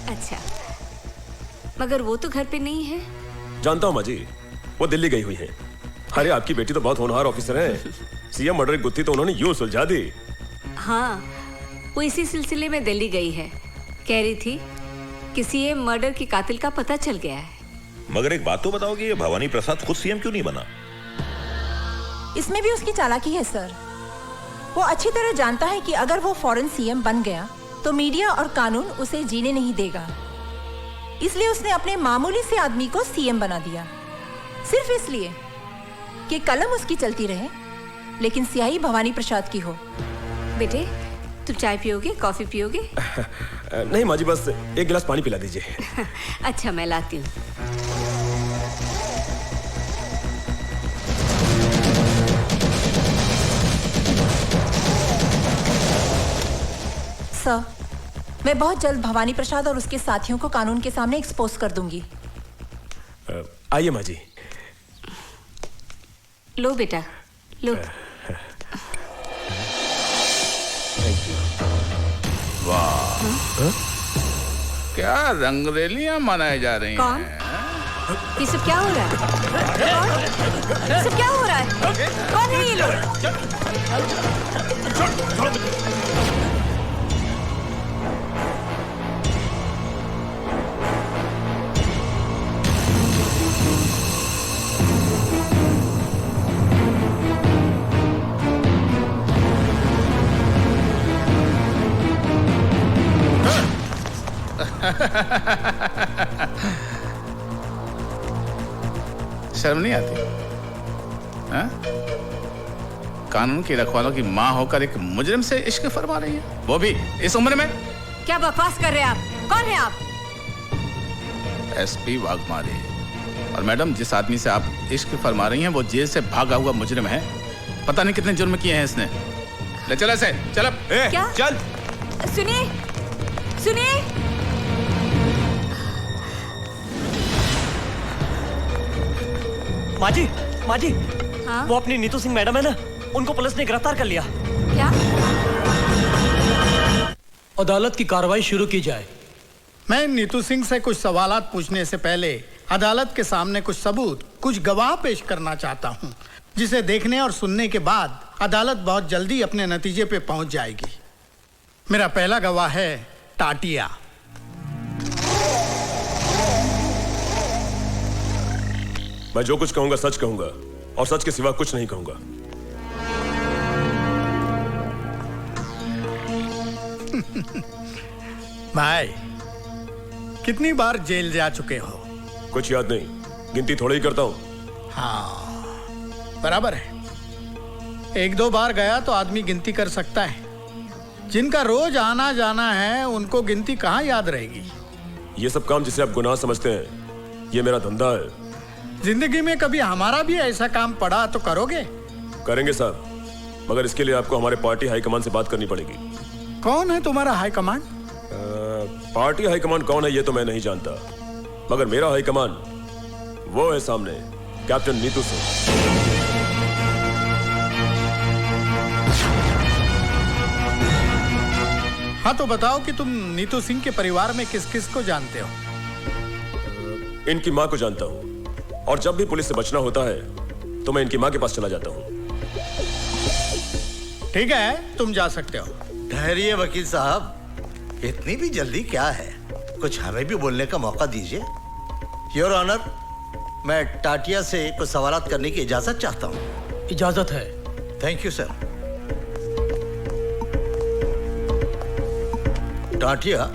अच्छा, मगर वो तो घर पे नहीं है। जानता हूँ माँ जी, वो दिल्ली गई हुई है। अरे आपकी बेटी तो बहुत होनहार ऑफिसर है, सीएम मर्डर की गुत्थी तो उन्होंने यूं सुलझा दी। हाँ, वो इसी सिलसिले में दिल्ली गई है। कह रही थी कि सीएम मर्डर की कातिल का पता चल गया है। मगर एक बात तो बताओगे, ये भवानी प्रसाद खुद सीएम क्यों नहीं बना? इसमें भी उसकी चालाकी है सर। वो अच्छी तरह जानता है कि अगर वो फौरन सीएम बन गया तो मीडिया और कानून उसे जीने नहीं देगा, इसलिए उसने अपने मामूली से आदमी को सीएम बना दिया, सिर्फ इसलिए कि कलम उसकी चलती रहे लेकिन स्याही भवानी प्रसाद की हो। बेटे, तुम चाय पियोगे, कॉफी पियोगे? नहीं माँ जी, बस एक गिलास पानी पिला दीजिए। अच्छा, मैं लाती हूँ। सर, मैं बहुत जल्द भवानी प्रसाद और उसके साथियों को कानून के सामने एक्सपोज कर दूंगी। आइए माँ जी। लो बेटा, लो। वाह, क्या रंगरेलियां मनाई जा रही कौन? हैं? ये सब क्या हो रहा है? कौन? ये सब क्या हो रहा है? कौन है ये लोग? शर्म नहीं आती? हाँ? कानून की रखवालों की माँ होकर एक मुजरिम से इश्क फरमा रही है, वो भी इस उम्र में। क्या बकवास कर रहे हैं आप? कौन है आप? एसपी वाघमारे। और मैडम, जिस आदमी से आप इश्क फरमा रही हैं वो जेल से भागा हुआ मुजरिम है। पता नहीं कितने जुर्म किए हैं इसने। ले चल ऐसे, चल अब। क्या? चल। सुनिए, सुनिए। माजी, माजी, हाँ? वो अपनी नीतू सिंह मैडम है ना, उनको पुलिस ने गिरफ्तार कर लिया। क्या? अदालत की कार्रवाई शुरू की जाए। मैं नीतू सिंह से कुछ सवालात पूछने से पहले अदालत के सामने कुछ सबूत, कुछ गवाह पेश करना चाहता हूं, जिसे देखने और सुनने के बाद अदालत बहुत जल्दी अपने नतीजे पे पहुंच जाएगी। मेरा पहला गवाह है टाटिया। मैं जो कुछ कहूंगा सच कहूंगा और सच के सिवा कुछ नहीं कहूंगा। भाई, कितनी बार जेल जा चुके हो, कुछ याद नहीं, गिनती थोड़ी ही करता हूँ। हाँ बराबर है, एक दो बार गया तो आदमी गिनती कर सकता है। जिनका रोज आना जाना है उनको गिनती कहाँ याद रहेगी। ये सब काम जिसे आप गुनाह समझते हैं, ये मेरा धंधा है। जिंदगी में कभी हमारा भी ऐसा काम पड़ा तो करोगे? करेंगे साहब, मगर इसके लिए आपको हमारे पार्टी हाईकमान से बात करनी पड़ेगी। कौन है तुम्हारा हाईकमान? पार्टी हाईकमान कौन है ये तो मैं नहीं जानता, मगर मेरा हाईकमान वो है सामने, कैप्टन नीतू सिंह। हाँ तो बताओ कि तुम नीतू सिंह के परिवार में किस किस को जानते हो? इनकी माँ को जानता हूँ, और जब भी पुलिस से बचना होता है तो मैं इनकी माँ के पास चला जाता हूँ। ठीक है, तुम जा सकते हो। ठहरिए वकील साहब, इतनी भी जल्दी क्या है? कुछ हमें भी बोलने का मौका दीजिए। योर ऑनर, मैं टाटिया से कुछ सवालात करने की इजाजत चाहता हूँ। इजाजत है। Thank you sir. टाटिया,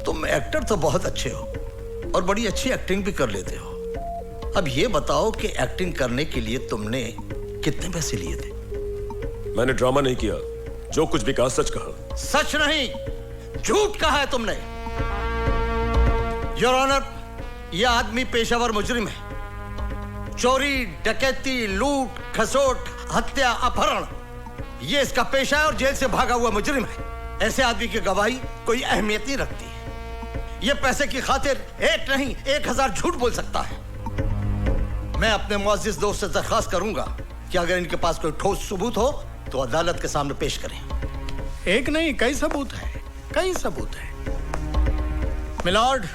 तुम एक्टर तो बहुत अच्छे हो और बड़ी अच्छी एक्टिंग भी कर लेते हो। अब ये बताओ कि एक्टिंग करने के लिए तुमने कितने पैसे लिए थे? मैंने ड्रामा नहीं किया, जो कुछ भी कहा सच कहा। सच नहीं, झूठ कहा है तुमने। योर ऑनर, यह आदमी पेशावर मुजरिम है। चोरी, डकैती, लूट, खसोट, हत्या, अपहरण, यह इसका पेशा है और जेल से भागा हुआ मुजरिम है। ऐसे आदमी की गवाही कोई अहमियत नहीं रखती है। यह पैसे की खातिर एक नहीं 1000 झूठ बोल सकता है। मैं अपने मुअज़्ज़िज़ दोस्त से दरख्वास्त करूंगा कि अगर इनके पास कोई ठोस सबूत हो तो अदालत के सामने पेश करें। एक नहीं कई सबूत है, कई सबूत है। मिलॉर्ड,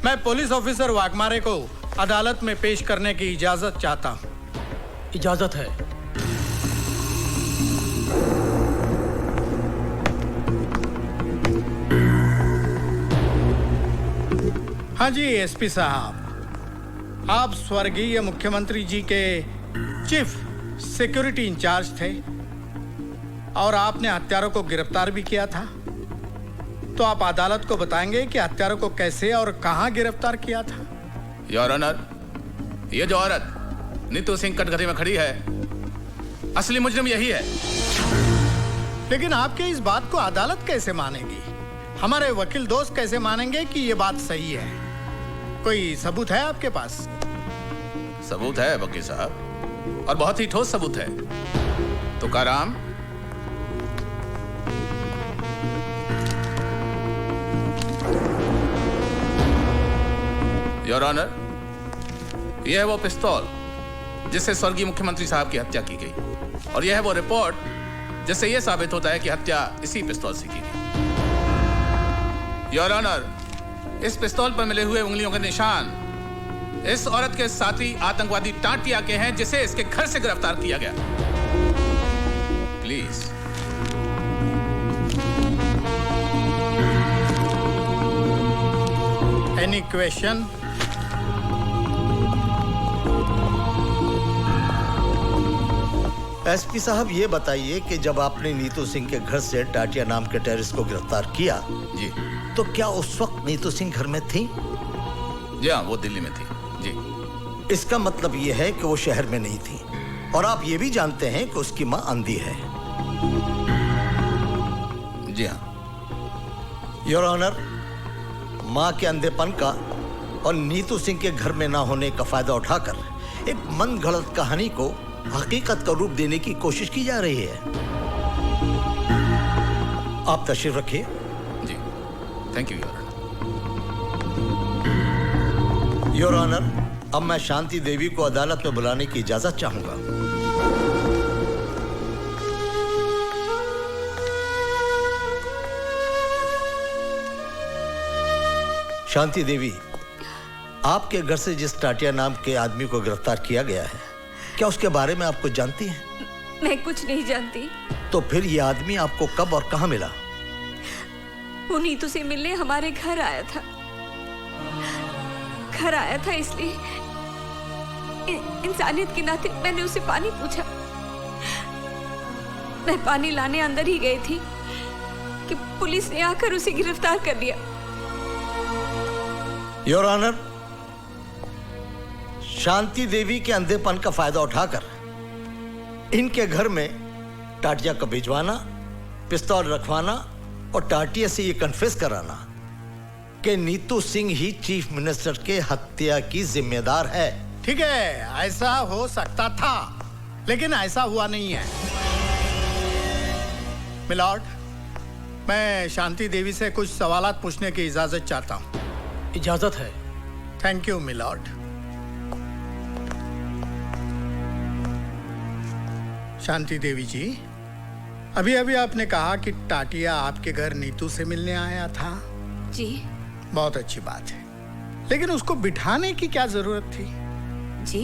मैं पुलिस ऑफिसर वाघमारे को अदालत में पेश करने की इजाजत चाहता हूं। इजाजत है। हाँ जी एसपी साहब, आप स्वर्गीय मुख्यमंत्री जी के चीफ सिक्योरिटी इंचार्ज थे और आपने हत्यारों को गिरफ्तार भी किया था। तो आप अदालत को बताएंगे कि हत्यारों को कैसे और कहां गिरफ्तार किया था? योर ऑनर, ये जो औरत नीतू सिंह कटघरे में खड़ी है, असली मुजरिम यही है। लेकिन आपके इस बात को अदालत कैसे मानेगी? हमारे वकील दोस्त कैसे मानेंगे कि ये बात सही है? कोई सबूत है आपके पास? सबूत है वकील साहब, और बहुत ही ठोस सबूत है। तुकाराम, योर ऑनर, यह है वो पिस्तौल जिससे स्वर्गीय मुख्यमंत्री साहब की हत्या की गई, और यह है वो रिपोर्ट जिससे यह साबित होता है कि हत्या इसी पिस्तौल से की गई। योर ऑनर, इस पिस्तौल पर मिले हुए उंगलियों के निशान इस औरत के साथी आतंकवादी टाटिया के हैं जिसे इसके घर से गिरफ्तार किया गया। प्लीज। Any question? एसपी साहब, ये बताइए कि जब आपने नीतू सिंह के घर से टाटिया नाम के टेररिस्ट को गिरफ्तार किया जी, तो क्या उस वक्त नीतू सिंह घर में थी? जी हाँ, वो दिल्ली में थी। जी। इसका मतलब ये है कि वो शहर में नहीं थी, और आप ये भी जानते हैं कि उसकी माँ अंधी है। जी हाँ। योर ऑनर, माँ के अंधेपन का और नीतू सिंह के घर में ना होने का फायदा उठाकर एक मन गढ़ंत कहानी को हकीकत का रूप देने की कोशिश की जा रही है। आप तशरीफ रखिए। जी, थैंक यू योर ऑनर। अब मैं शांति देवी को अदालत में बुलाने की इजाजत चाहूंगा। शांति देवी, आपके घर से जिस टाटिया नाम के आदमी को गिरफ्तार किया गया है, क्या उसके बारे में आप कुछ जानती हैं? मैं कुछ नहीं जानती। तो फिर ये आदमी आपको कब और कहां मिला? वो नीतू से मिलने हमारे घर आया था। घर आया था इसलिए इंसानियत के नाते मैंने उसे पानी पूछा। मैं पानी लाने अंदर ही गई थी कि पुलिस ने आकर उसे गिरफ्तार कर लिया। योर ऑनर, शांति देवी के अंधेपन का फायदा उठाकर इनके घर में टाटिया को भिजवाना, पिस्तौल रखवाना और टाटिया से ये कन्फेस कराना कि नीतू सिंह ही चीफ मिनिस्टर के हत्या की जिम्मेदार है। ठीक है, ऐसा हो सकता था, लेकिन ऐसा हुआ नहीं है। मिलॉर्ड, मैं शांति देवी से कुछ सवालात पूछने की इजाजत चाहता हूँ। इजाजत है। Thank you milord. Shanti Devi ji, अभी अभी आपने कहा कि टाटिया आपके घर नीतू से मिलने आया था। जी। बहुत अच्छी बात है, लेकिन उसको बिठाने की क्या जरूरत थी? जी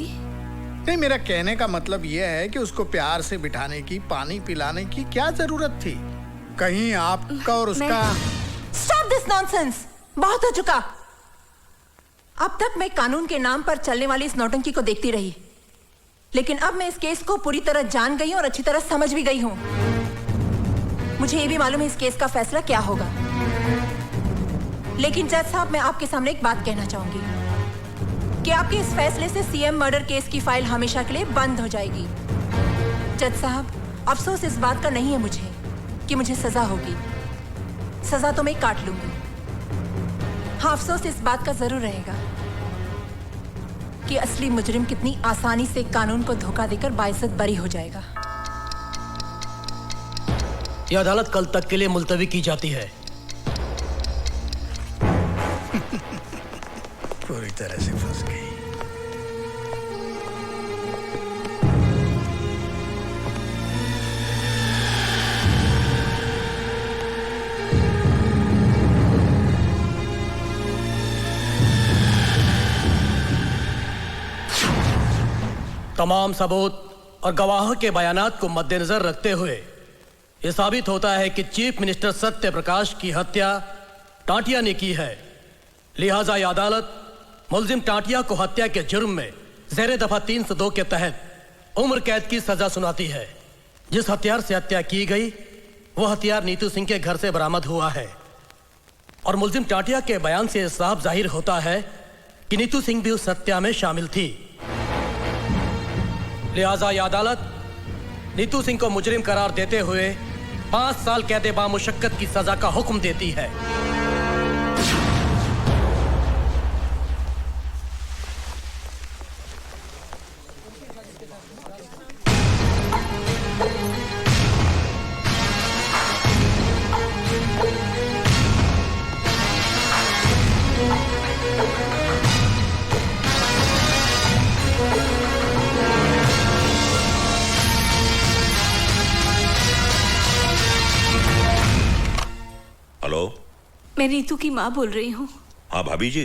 नहीं, मेरा कहने का मतलब यह है कि उसको प्यार से बिठाने की, पानी पिलाने की क्या जरूरत थी? कहीं आपका और उसका। स्टॉप दिस नॉनसेंस, बहुत हो चुका। अब तक मैं कानून के नाम पर चलने वाली इस नौटंकी को देखती रही, लेकिन अब मैं इस केस को पूरी तरह जान गई हूं और अच्छी तरह समझ भी गई हूं। मुझे ये भी मालूम है इस केस का फैसला क्या होगा, लेकिन जज साहब, मैं आपके सामने एक बात कहना चाहूंगी कि आपके इस फैसले से सीएम मर्डर केस की फाइल हमेशा के लिए बंद हो जाएगी। जज साहब, अफसोस इस बात का नहीं है मुझे कि मुझे सजा होगी, सजा तो मैं काट लूंगी। हाँ, अफसोस इस बात का जरूर रहेगा कि असली मुजरिम कितनी आसानी से कानून को धोखा देकर बाइज्जत बरी हो जाएगा। यह अदालत कल तक के लिए मुलतवी की जाती है। पूरी तरह से फंस गई। तमाम सबूत और गवाहों के बयानात को मद्देनजर रखते हुए यह साबित होता है कि चीफ मिनिस्टर सत्य प्रकाश की हत्या टाटिया ने की है। लिहाजा यह अदालत मुलजिम टाटिया को हत्या के जुर्म में ज़ेरे दफा 302 के तहत उम्र कैद की सजा सुनाती है। जिस हथियार से हत्या की गई वह हथियार नीतू सिंह के घर से बरामद हुआ है और मुलजिम टाटिया के बयान से साफ जाहिर होता है कि नीतू सिंह भी उस हत्या में शामिल थी। लिहाजा यह अदालत नीतू सिंह को मुजरिम करार देते हुए 5 साल कैद बामुशक्कत की सजा का हुक्म देती है। हेलो, मैं नीतू की माँ बोल रही हूँ। हाँ भाभी जी,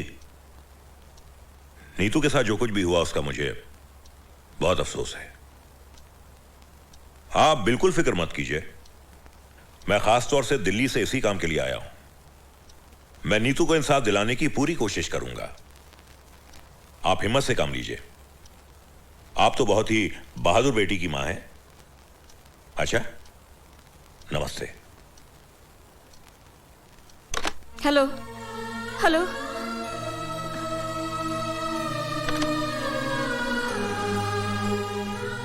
नीतू के साथ जो कुछ भी हुआ उसका मुझे बहुत अफसोस है। आप बिल्कुल फिक्र मत कीजिए, मैं खास तौर से दिल्ली से इसी काम के लिए आया हूं। मैं नीतू को इंसाफ दिलाने की पूरी कोशिश करूंगा। आप हिम्मत से काम लीजिए। आप तो बहुत ही बहादुर बेटी की मां हैं। अच्छा, नमस्ते। हेलो हेलो,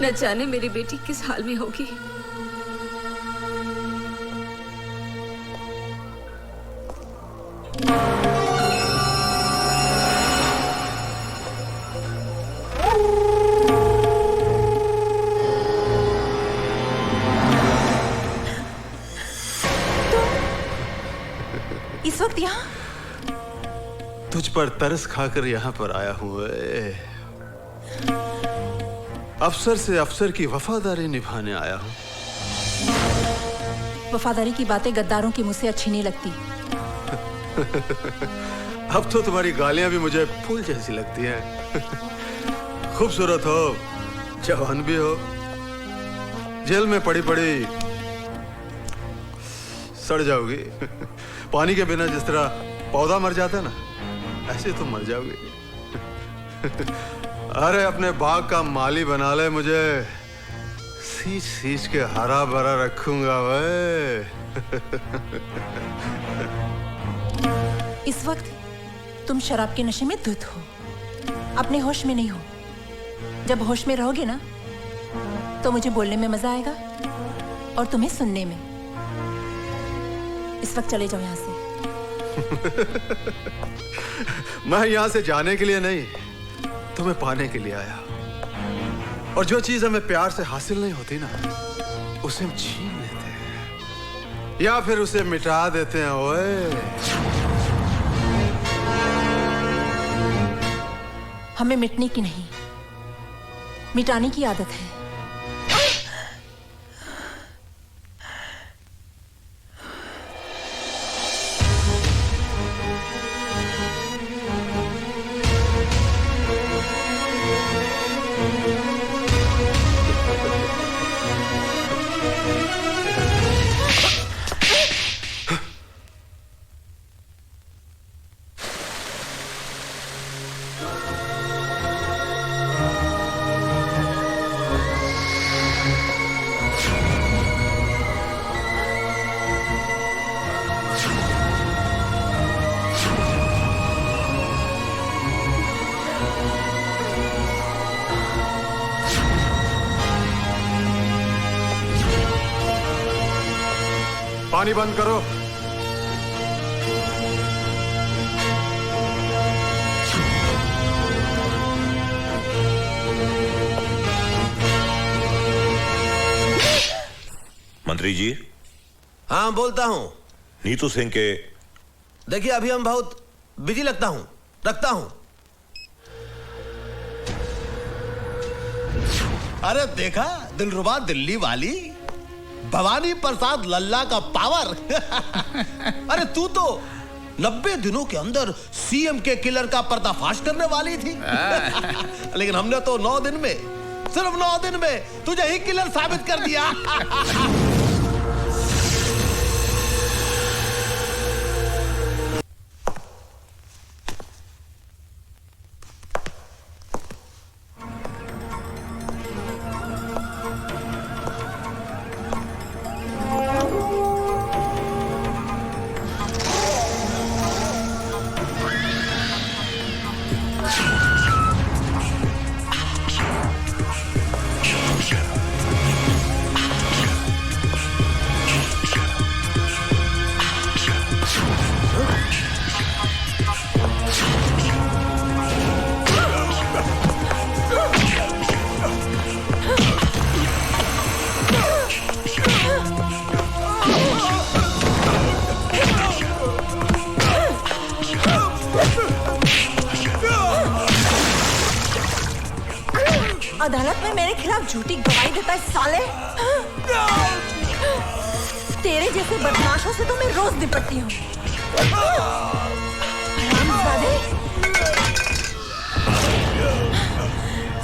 न जाने मेरी बेटी किस हाल में होगी। इस वक्त यहाँ? तुझ पर तरस खाकर यहाँ पर आया हूँ। अफसर से अफसर की वफादारी निभाने आया हूँ। वफादारी की बातें गद्दारों के मुंह से अच्छी नहीं लगती। अब तो तुम्हारी गालियां भी मुझे फूल जैसी लगती हैं। खूबसूरत हो, जवान भी हो, जेल में पड़ी पड़ी सड़ जाओगी। पानी के बिना जिस तरह पौधा मर जाता ना, ऐसे तुम मर जाओगे। अरे अपने बाग का माली बना ले, मुझे सींच सींच के हरा भरा रखूंगा वे। इस वक्त तुम शराब के नशे में धुत हो, अपने होश में नहीं हो। जब होश में रहोगे ना तो मुझे बोलने में मजा आएगा और तुम्हें सुनने में। इस वक्त चले जाओ यहाँ से। मैं यहाँ से जाने के लिए नहीं, तुम्हें पाने के लिए आया। और जो चीज हमें प्यार से हासिल नहीं होती ना, उसे हम छीन लेते हैं या फिर उसे मिटा देते हैं। ओए, हमें मिटने की नहीं, मिटाने की आदत है। पानी बंद करो। मंत्री जी। हाँ, बोलता हूं। नीतू सिंह के देखिए, अभी हम बहुत बिजी रखता हूं। अरे देखा, दिलरुबा दिल्ली वाली भवानी प्रसाद लल्ला का पावर। अरे तू तो 90 दिनों के अंदर सीएम के किलर का पर्दाफाश करने वाली थी। लेकिन हमने तो 9 दिन में, सिर्फ 9 दिन में तुझे ही किलर साबित कर दिया। अदालत में मेरे खिलाफ झूठी गवाही देता है साले। तेरे जैसे बदमाशों से तो मैं रोज निपटती हूँ।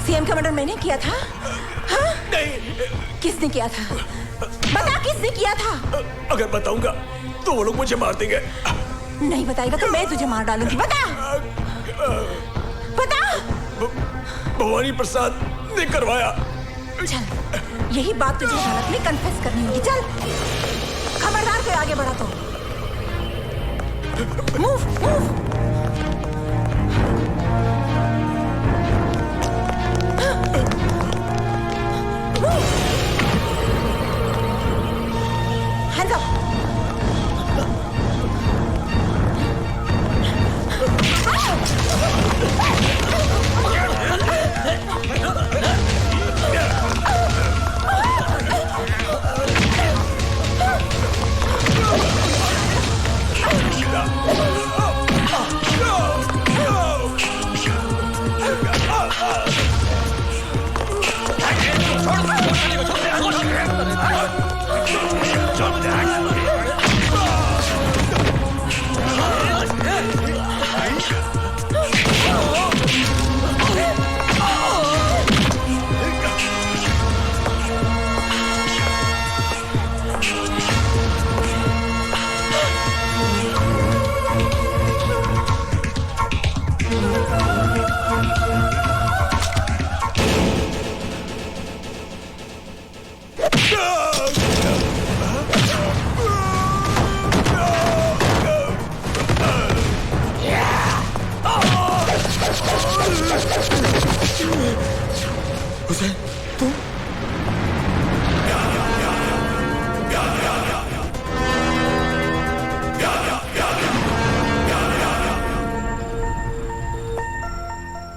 सीएम का मर्डर मैंने किया था? हाँ? नहीं। किसने किया था? बता, किसने किया था? अगर बताऊंगा तो वो लोग मुझे मार देंगे। नहीं बताएगा तो मैं तुझे मार डालूंगी। बता, बता। भवानी प्रसाद ने करवाया। चल, यही बात तुझे अदालत में कन्फेस करनी होगी। चल, खबरदार कोई आगे बढ़ा तो। Move, move. Hands up.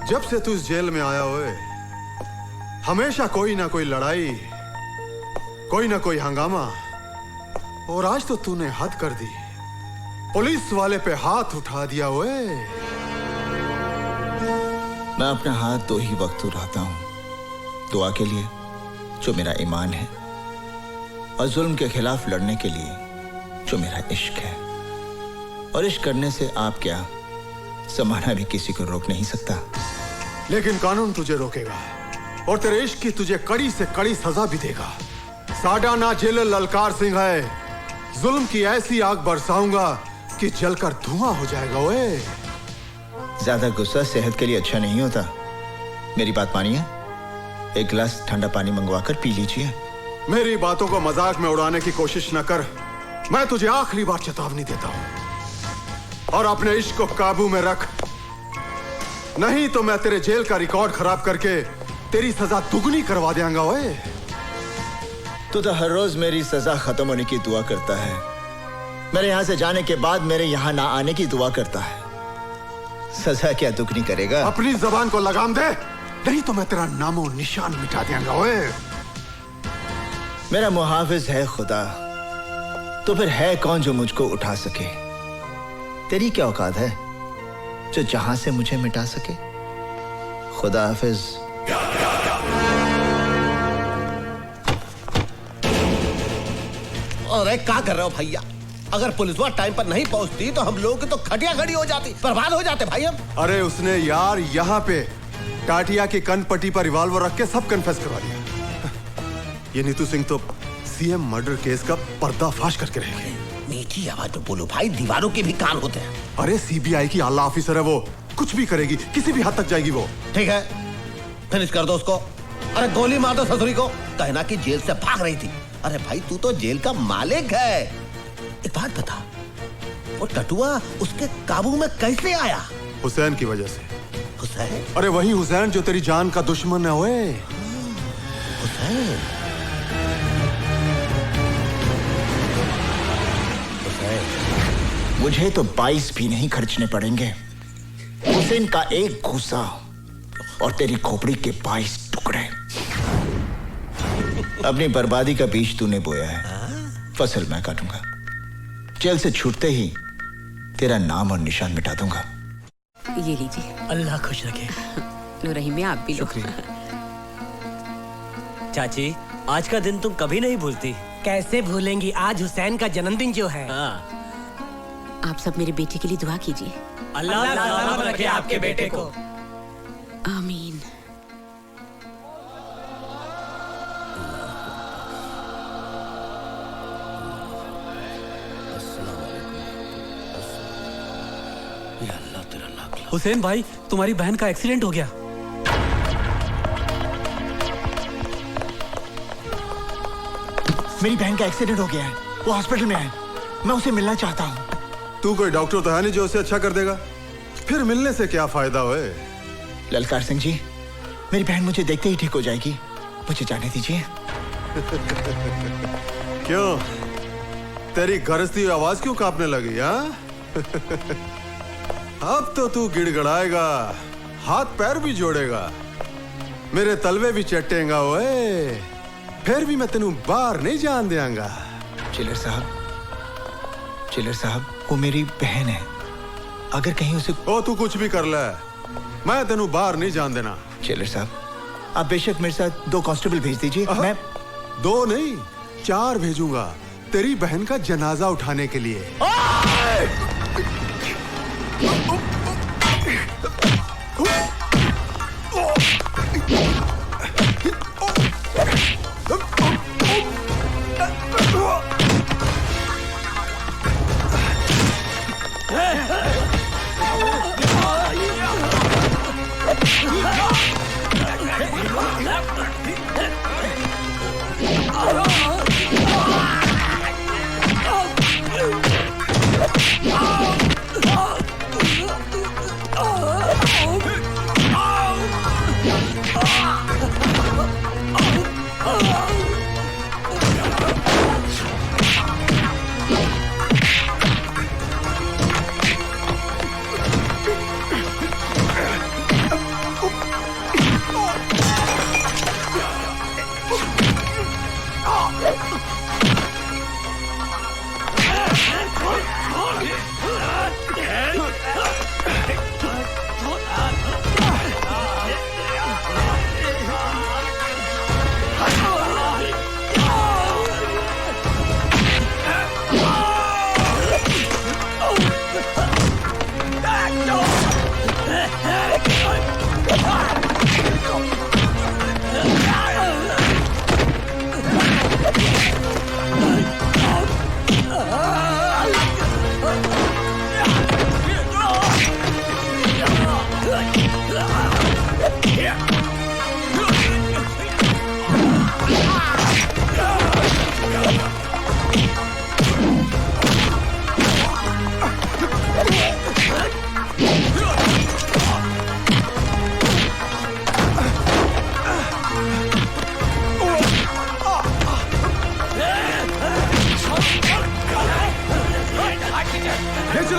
जब से तू इस जेल में आया हुए हमेशा कोई ना कोई लड़ाई, कोई ना कोई हंगामा, और आज तो तूने हद कर दी, पुलिस वाले पे हाथ उठा दिया हुए। मैं अपना हाथ दो ही वक्त उठाता हूं, दुआ के लिए जो मेरा ईमान है, और जुल्म के खिलाफ लड़ने के लिए जो मेरा इश्क है। और इश्क करने से आप क्या, जमाना भी किसी को रोक नहीं सकता। लेकिन कानून तुझे रोकेगा और तेरे इश्क की तुझे कड़ी से कड़ी सजा भी देगा। साडा ना जेलर ललकार सिंह है, जुल्म की ऐसी आग बरसाऊंगा कि जलकर धुआं हो जाएगा। ओए ज्यादा गुस्सा सेहत के लिए अच्छा नहीं होता। मेरी बात मानिए, एक गिलास ठंडा पानी मंगवाकर पी लीजिए। मेरी बातों को मजाक में उड़ाने की कोशिश न कर। मैं तुझे आखिरी बार चेतावनी देता हूं, और अपने इश्क को काबू में रख, नहीं तो मैं तेरे जेल का रिकॉर्ड खराब करके तेरी सजा दुगनी करवा देंगा। ओए तू तो हर रोज मेरी सजा खत्म होने की दुआ करता है, मेरे यहां से जाने के बाद मेरे यहां ना आने की दुआ करता है। सजा क्या दुगनी करेगा? अपनी जबान को लगाम दे, नहीं तो मैं तेरा नामो निशान मिटा देंगा। ओए मेरा मुहाफिज है खुदा, तो फिर है कौन जो मुझको उठा सके? तेरी क्या औकात है जो जहां से मुझे मिटा सके? खुदा हाफिज। अरे क्या कर रहे हो भैया? अगर पुलिस वाला टाइम पर नहीं पहुंचती तो हम लोग तो खटिया खड़ी हो जाती, बर्बाद हो जाते भाई हम। अरे उसने यार यहाँ पे टाटिया की कनपट्टी पर रिवॉल्वर रख के सब कन्फेस करवा दिया। ये नीतू सिंह तो सीएम मर्डर केस का पर्दाफाश करके रहेगी। मीठी आवाज में बोलो भाई, दीवारों के भी कान होते हैं। अरे सीबीआई की आला ऑफिसर है वो, कुछ भी करेगी, किसी भी हद तक जाएगी वो। ठीक है, फिनिश कर दो उसको। अरे गोली मार दो ससुरी को, कहना कि जेल से भाग रही थी। अरे भाई तू तो जेल का मालिक है। एक बात बता, वो टटुआ उसके काबू में कैसे आया? हुसैन की वजह से। हुसैन? अरे वही हुसैन जो तेरी जान का दुश्मन है। ओए हुसैन? मुझे तो 22 भी नहीं खर्चने पड़ेंगे। हुसैन का एक घूसा और तेरी खोपड़ी के 22 टुकड़े। अपनी बर्बादी का बीज तूने बोया है, फसल मैं काटूंगा। जेल से छूटते ही तेरा नाम और निशान मिटा दूंगा। ये लीजिए। अल्लाह खुश रखे। लो रहीम में आप भी लो। चाची, आज का दिन तुम कभी नहीं भूलती। कैसे भूलेंगी, आज हुसैन का जन्मदिन जो है। आप सब मेरे बेटे के लिए दुआ कीजिए। अल्लाह सलामत रखे आपके बेटे को। आमीन। हुसैन भाई, तुम्हारी बहन का एक्सीडेंट हो गया। मेरी बहन का एक्सीडेंट हो गया है, वो हॉस्पिटल में है, मैं उसे मिलना चाहता हूँ। तू कोई डॉक्टर तो है नहीं जो उसे अच्छा कर देगा, फिर मिलने से क्या फायदा हुए? ललकार सिंह जी, मेरी बहन मुझे देखते ही ठीक हो जाएगी, मुझे जाने दीजिए। क्यों, तेरी गरजती हुई आवाज क्यों कांपने लगी? हाँ अब तो तू गिड़गड़ाएगा, हाथ पैर भी जोड़ेगा, मेरे तलवे भी चटेगा। ओए फिर भी मैं तेनू बाहर नहीं जान देंगा। चिलर साहब, वो मेरी बहन है, अगर कहीं उसे। ओ तू कुछ भी कर ले, मैं तेनू बाहर नहीं जान देना। चिलर साहब, आप बेशक मेरे साथ 2 कांस्टेबल भेज दीजिए। मैं 2 नहीं 4 भेजूंगा तेरी बहन का जनाजा उठाने के लिए।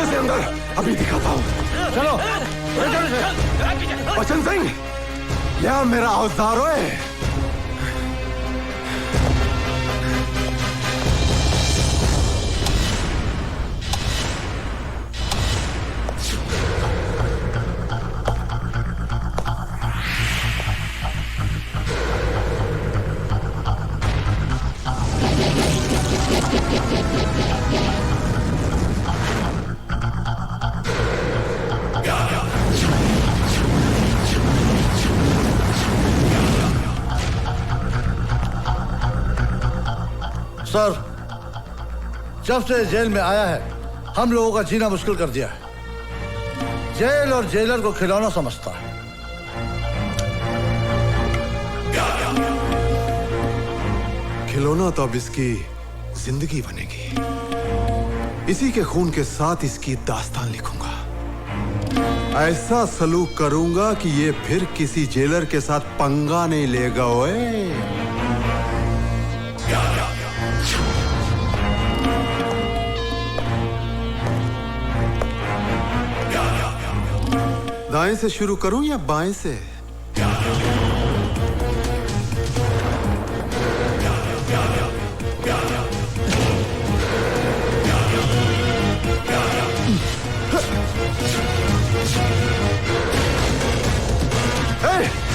चलो इसे अंदर, अभी दिखाता हूँ। चलो बचन सिंह, यह मेरा औजार है। सर, जब से जेल में आया है हम लोगों का जीना मुश्किल कर दिया है। जेल और जेलर को खिलौना समझता है। खिलौना तो अब इसकी जिंदगी बनेगी। इसी के खून के साथ इसकी दास्तान लिखूंगा। ऐसा सलूक करूंगा कि ये फिर किसी जेलर के साथ पंगा नहीं लेगा। ओए दाएं से शुरू करूं या बाएं से?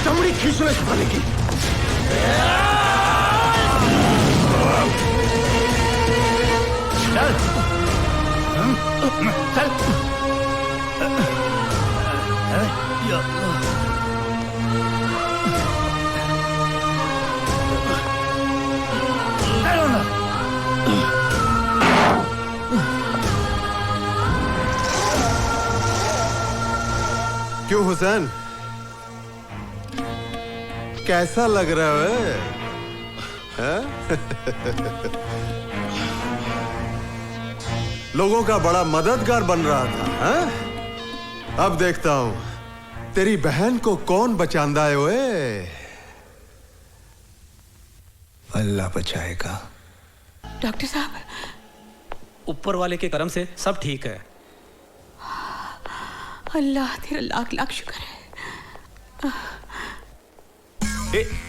चमड़ी खींच लो इस पानी की। चल चल। क्यों हुसैन, कैसा लग रहा है? लोगों का बड़ा मददगार बन रहा था, हा? अब देखता हूं तेरी बहन को कौन बचांदा है। ओए अल्लाह बचाएगा। डॉक्टर साहब, ऊपर वाले के करम से सब ठीक है। अल्लाह तेरा लाख लाख शुक्र है।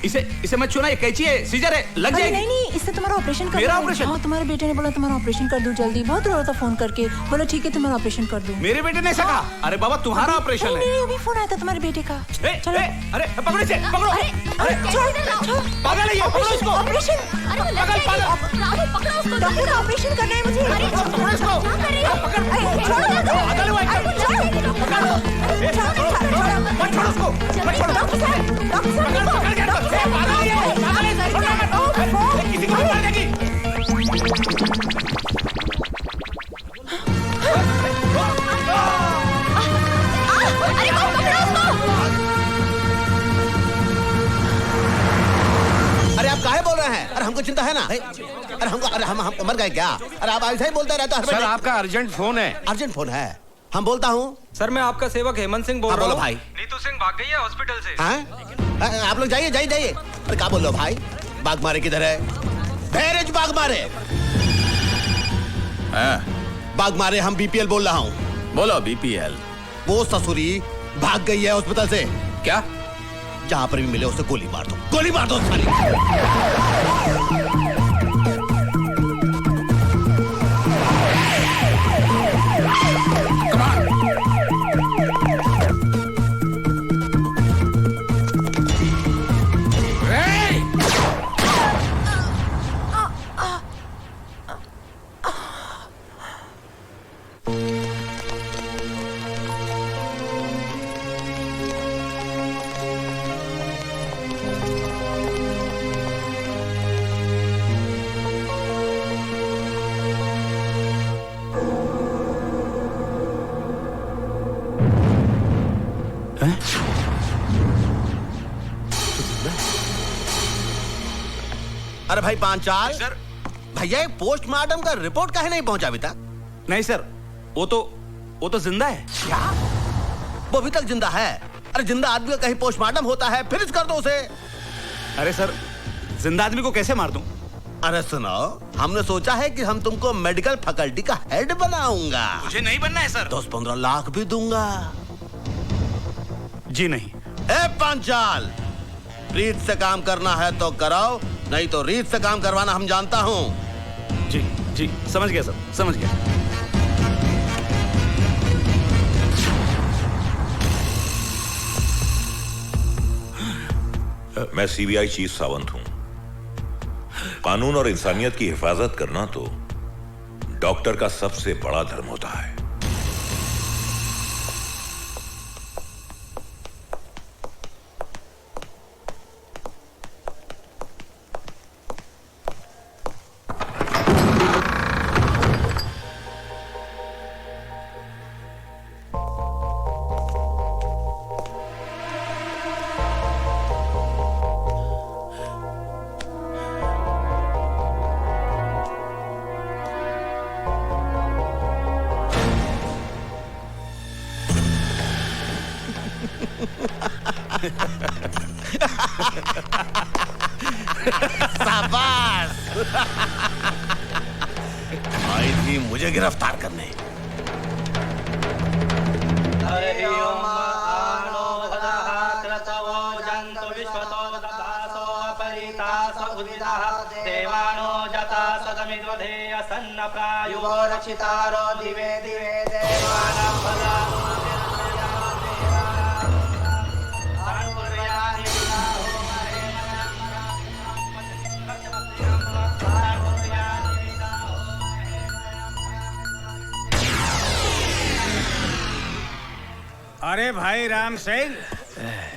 इसे मत छूना, ये कैंची है, सीजर है, लग जाएगी। नहीं नहीं, इससे तुम्हारा ऑपरेशन कर। मेरा ऑपरेशन? हाँ, तुम्हारे बेटे ने बोला तुम्हारा ऑपरेशन कर दूं जल्दी। बहुत रो रहा था फोन करके, बोला ठीक है तुम्हारा ऑपरेशन कर दूं। मेरे बेटे ने ऐसा कहा? अरे बाबा तुम्हारा ऑपरेशन है। नहीं, अभी फोन आया था तुम्हारे बेटे का। चलो अरे पकड़ो इसे, पकड़ो। पागल है ये, पकड़ो इसको। ऑपरेशन, पागल पागल। डॉक्टर ऑपरेशन करना है मुझे। पकड़ो इसको, पागल हुआ है। मत छोड़ो उसको, मत छोड़ो। डॉक्टर साहब, किसी को मार देगी। अरे आप काहे बोल रहे हैं? अरे हमको चिंता है ना। अरे हमको, अरे हम मर गए क्या? अरे आप ऐसा ही बोलते रहते हो। सर आपका अर्जेंट फोन है। अर्जेंट फोन है? हम बोलता हूँ। सर मैं आपका सेवक हेमंत सिंह बोल रहा हूँ। बोलो भाई। नीतू सिंह भाग गई है हॉस्पिटल से। हैं? आप लोग जाइए जाइए जाइए। अरे क्या बोल रहे हो भाई? बाग मारे किधर है? बैरेज बाग मारे। बाग मारे, हम बीपीएल बोल रहा हूँ। बोलो बीपीएल। वो ससुरी भाग गई है हॉस्पिटल से। क्या? जहां पर भी मिले उसे गोली मार दो, गोली मार दो साली। अरे भाई पांचाल सर, भैया एक पोस्टमार्टम का रिपोर्ट काहे नहीं पहुंचा अभी तक? नहीं सर, वो तो जिंदा है। क्या? वो अभी तक जिंदा है? अरे जिंदा आदमी का कहीं पोस्टमार्टम होता है, फिनिश कर दो उसे। अरे सर, जिंदा आदमी को कैसे मार दूं? अरे सुनो, हमने सोचा है कि हम तुमको मेडिकल फैकल्टी का हेड बनाऊंगा। मुझे नहीं बनना है सर। 10-15 लाख भी दूंगा। जी नहीं। ए पांचाल, रीत से काम करना है तो कराओ, नहीं तो रीत से काम करवाना हम जानता हूँ। जी जी, समझ गया सर, समझ गया। मैं सीबीआई चीफ सावंत हूं। कानून और इंसानियत की हिफाजत करना तो डॉक्टर का सबसे बड़ा धर्म होता है। शाबाश। आई थी मुझे गिरफ्तार करने। दिवे दिवे देवानां अरे भाई राम सिंह,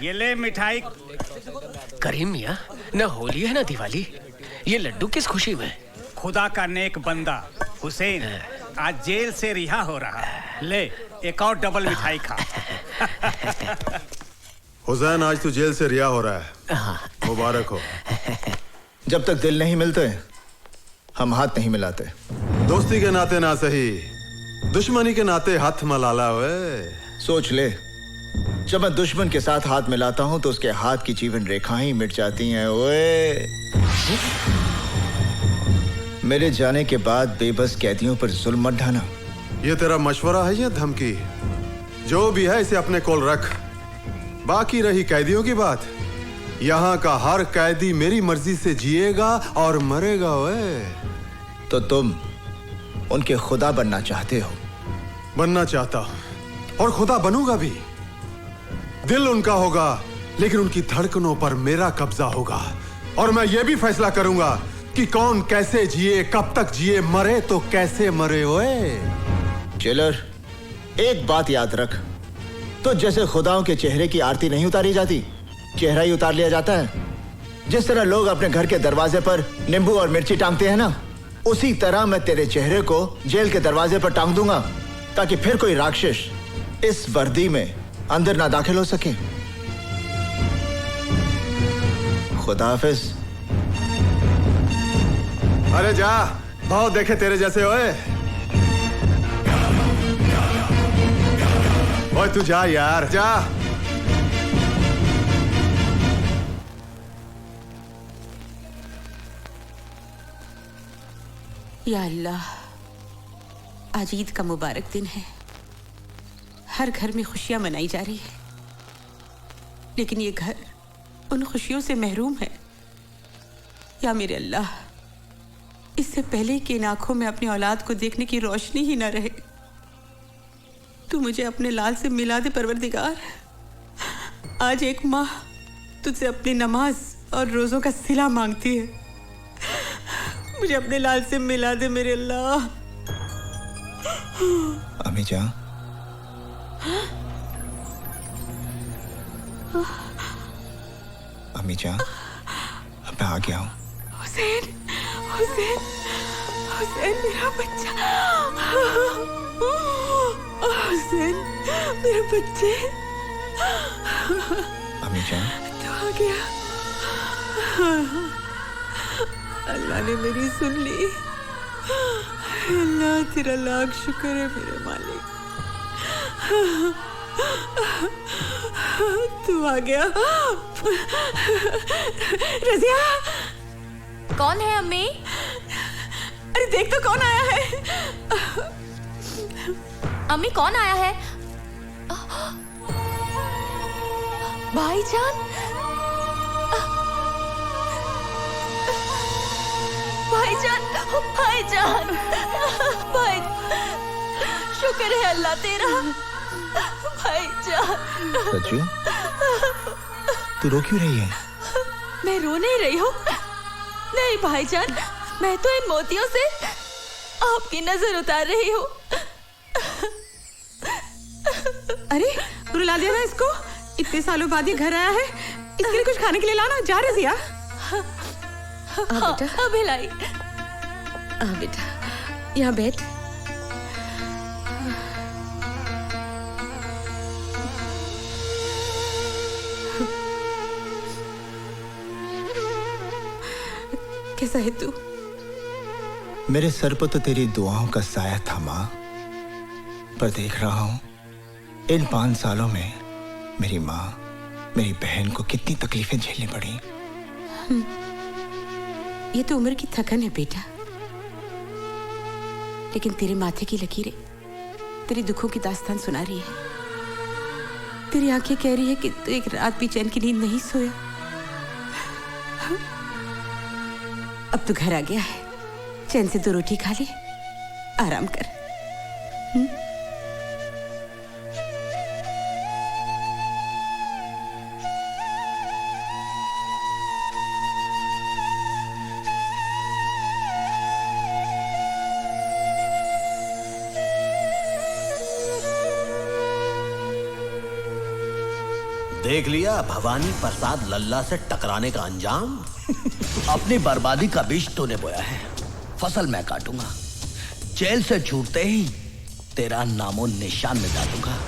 ये ले मिठाई। करीम मियाँ, न होली है न दिवाली, ये लड्डू किस खुशी में? खुदा का नेक बंदा हुसैन आज जेल से रिहा हो रहा है। ले एक और डबल मिठाई खा। हुसैन, आज तू जेल से रिहा हो रहा है, मुबारक हो। जब तक दिल नहीं मिलते हम हाथ नहीं मिलाते। दोस्ती के नाते ना सही, दुश्मनी के नाते हाथ मलाला। वे सोच ले, जब मैं दुश्मन के साथ हाथ मिलाता हूं तो उसके हाथ की जीवन रेखाएं ही मिट जाती हैं। ओए, मेरे जाने के बाद बेबस कैदियों पर जुल्म मत ढाना। ये तेरा मशवरा है या धमकी? जो भी है इसे अपने कोल रख। बाकी रही कैदियों की बात, यहाँ का हर कैदी मेरी मर्जी से जिएगा और मरेगा। ओए, तो तुम उनके खुदा बनना चाहते हो? बनना चाहता हूं और खुदा बनूंगा भी। दिल उनका होगा लेकिन उनकी धड़कनों पर मेरा कब्जा होगा, और मैं ये भी फैसला करूंगा कि कौन कैसे जिए, कब तक जिए, मरे तो कैसे मरे। ओए जेलर, एक बात याद रख, तो जैसे खुदाओं के चेहरे की आरती नहीं उतारी जाती, चेहरा ही उतार लिया जाता है। जिस तरह लोग अपने घर के दरवाजे पर नींबू और मिर्ची टांगते हैं ना, उसी तरह मैं तेरे चेहरे को जेल के दरवाजे पर टांग दूंगा, ताकि फिर कोई राक्षस इस वर्दी में अंदर ना दाखिल हो सके। खुदा हाफिज। अरे जा, बहुत देखे तेरे जैसे। ओए ओए, तू जा यार, जा। या अल्लाह, आज ईद का मुबारक दिन है। हर घर में खुशियां मनाई जा रही है, लेकिन ये घर उन खुशियों से महरूम है। या मेरे अल्लाह, इससे पहले कि इन आंखों में अपनी औलाद को देखने की रोशनी ही न रहे, तू मुझे अपने लाल से मिला दे परवरदिगार। आज एक माँ तुझसे अपनी नमाज और रोजों का सिला मांगती है। मुझे अपने लाल से मिला दे मेरे अल्लाह। अम्मी जान, अम्मी जान, अब मैं आ गया हूँ। हुसैन, हुसैन, हुसैन मेरा बच्चा। हुसैन मेरे बच्चे। अम्मी जान, तू आ गया। अल्लाह ने मेरी सुन ली। अल्लाह तेरा लाख शुक्र है मेरे मालिक। तू आ गया। रजिया, कौन है अम्मी? देख तो कौन आया है। अम्मी कौन आया है? भाईजान, भाईजान, भाईजान, भाई, शुक्र है अल्लाह तेरा। भाईजान। सच्चू, तू रो क्यों रही है? मैं रो नहीं रही हूँ। नहीं भाईजान, मैं तो इन मोतियों से आपकी नजर उतार रही हूँ। अरे रुला दिया ना इसको। इतने सालों बाद ये घर आया है, इसके लिए कुछ खाने के लिए लाना। जा रजिया। हाँ, भिलाई। बेटा, यहाँ बैठ। कैसा है तू? मेरे सर पर तो तेरी दुआओं का साया था माँ, पर देख रहा हूं इन 5 सालों में मेरी माँ, मेरी बहन को कितनी तकलीफें झेलनी पड़ी। ये तो उम्र की थकन है बेटा, लेकिन तेरे माथे की लकीरें तेरे दुखों की दास्तान सुना रही है। तेरी आंखें कह रही है कि तू एक रात भी चैन की नींद नहीं सोया। अब तू घर आ गया है, चैन से 2 रोटी खा ले, आराम कर। देख लिया भवानी प्रसाद लल्ला से टकराने का अंजाम। अपनी बर्बादी का बीज तूने बोया है, फसल मैं काटूंगा। जेल से छूटते ही तेरा नामो निशान मिटा दूंगा।